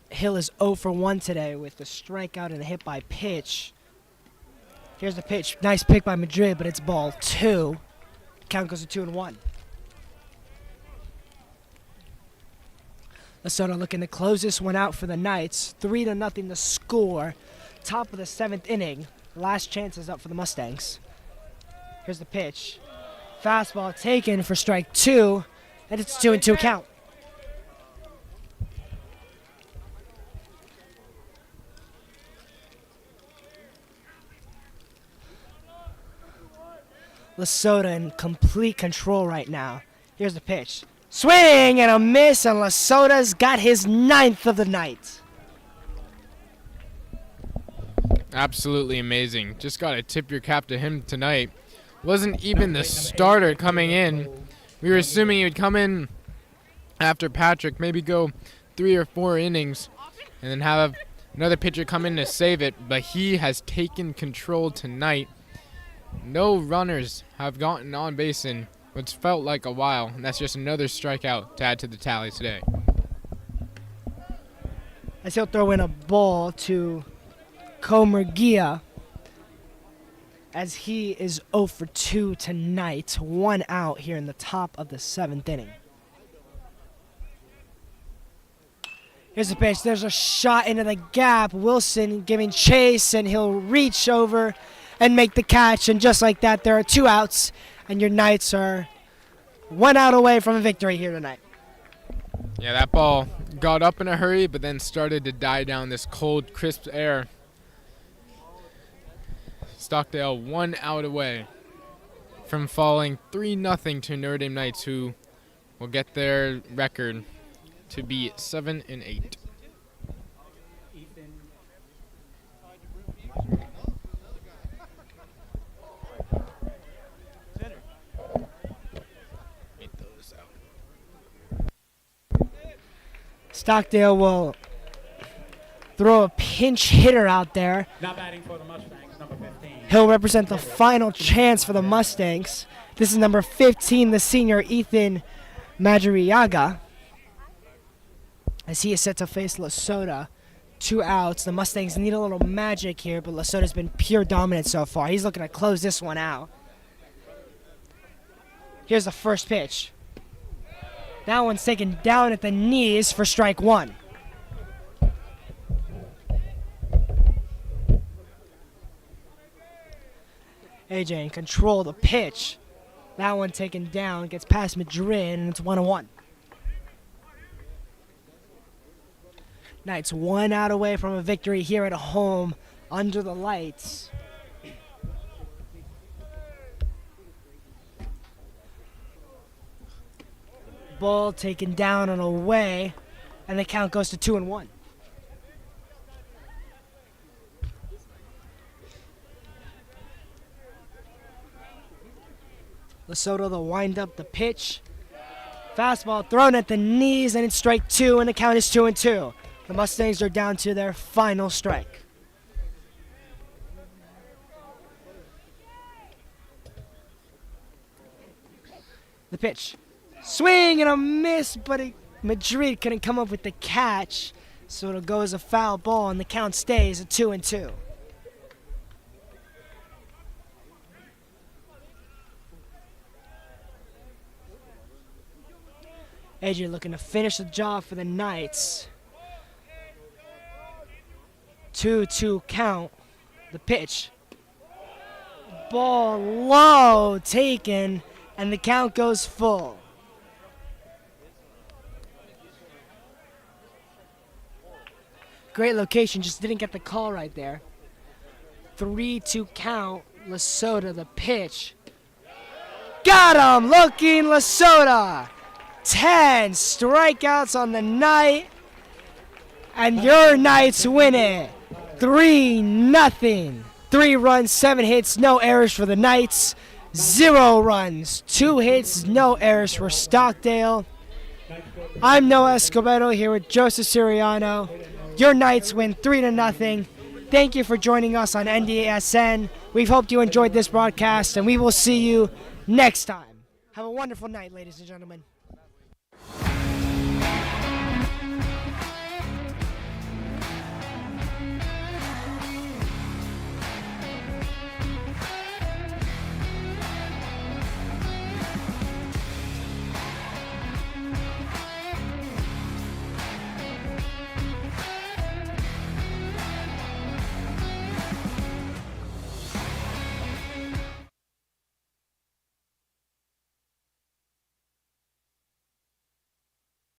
Hill is 0 for 1 today with the strikeout and a hit by pitch. Here's the pitch. Nice pick by Madrid, but it's ball 2. Count goes to 2-1. Lasota looking to close this one out for the Knights. 3-0 the score. Top of the 7th inning. Last chance is up for the Mustangs. Here's the pitch. Fastball taken for strike 2, and it's 2-2 count. Lasota in complete control right now. Here's the pitch. Swing and a miss, and Lasota's got his 9th of the night. Absolutely amazing. Just got to tip your cap to him tonight. Wasn't even the starter coming in. We were assuming he would come in after Patrick, maybe go 3 or 4 innings, and then have another pitcher come in to save it. But he has taken control tonight. No runners have gotten on base in what's felt like a while, and that's just another strikeout to add to the tally today. As he'll throw in a ball to Comergia, as he is 0 for 2 tonight. 1 out here in the top of the 7th inning. Here's the pitch. There's a shot into the gap. Wilson giving chase, and he'll reach over and make the catch. And just like that, there are 2 outs, and your Knights are 1 out away from a victory here tonight. Yeah, that ball got up in a hurry, but then started to die down this cold, crisp air. Stockdale 1 out away from falling 3-0 to Notre Dame Knights, who will get their record to be 7-8. Stockdale will throw a pinch hitter out there. Now batting for the Mustangs, number 15. He'll represent the final chance for the Mustangs. This is number 15, the senior Ethan Madriaga, as he is set to face Lasota. 2 outs. The Mustangs need a little magic here, but Lasota's been pure dominant so far. He's looking to close this one out. Here's the first pitch. That one's taken down at the knees for strike 1. AJ in control of the pitch. That one taken down, gets past Madrid, and it's 1-1. Knights 1 out away from a victory here at home under the lights. Ball taken down and away, and the count goes to 2-1. Lasota will wind up the pitch. Fastball thrown at the knees, and it's strike 2, and the count is 2-2. The Mustangs are down to their final strike. The pitch. Swing and a miss, but Madrid couldn't come up with the catch, so it'll go as a foul ball, and the count stays at 2-2. AJ looking to finish the job for the Knights. 2-2 count. The pitch. Ball low taken, And the count goes full. Great location, just didn't get the call right there. 3-2 count. Lesota, the pitch. Got him! Looking Lesota. 10 strikeouts on the night. And your Knights win it. 3-0. 3 runs, 7 hits, no errors for the Knights. 0 runs, 2 hits, no errors for Stockdale. I'm Noah Escobedo here with Joseph Siriano. Your Knights win 3-0. Thank you for joining us on NDSN. We hope you enjoyed this broadcast, and we will see you next time. Have a wonderful night, ladies and gentlemen.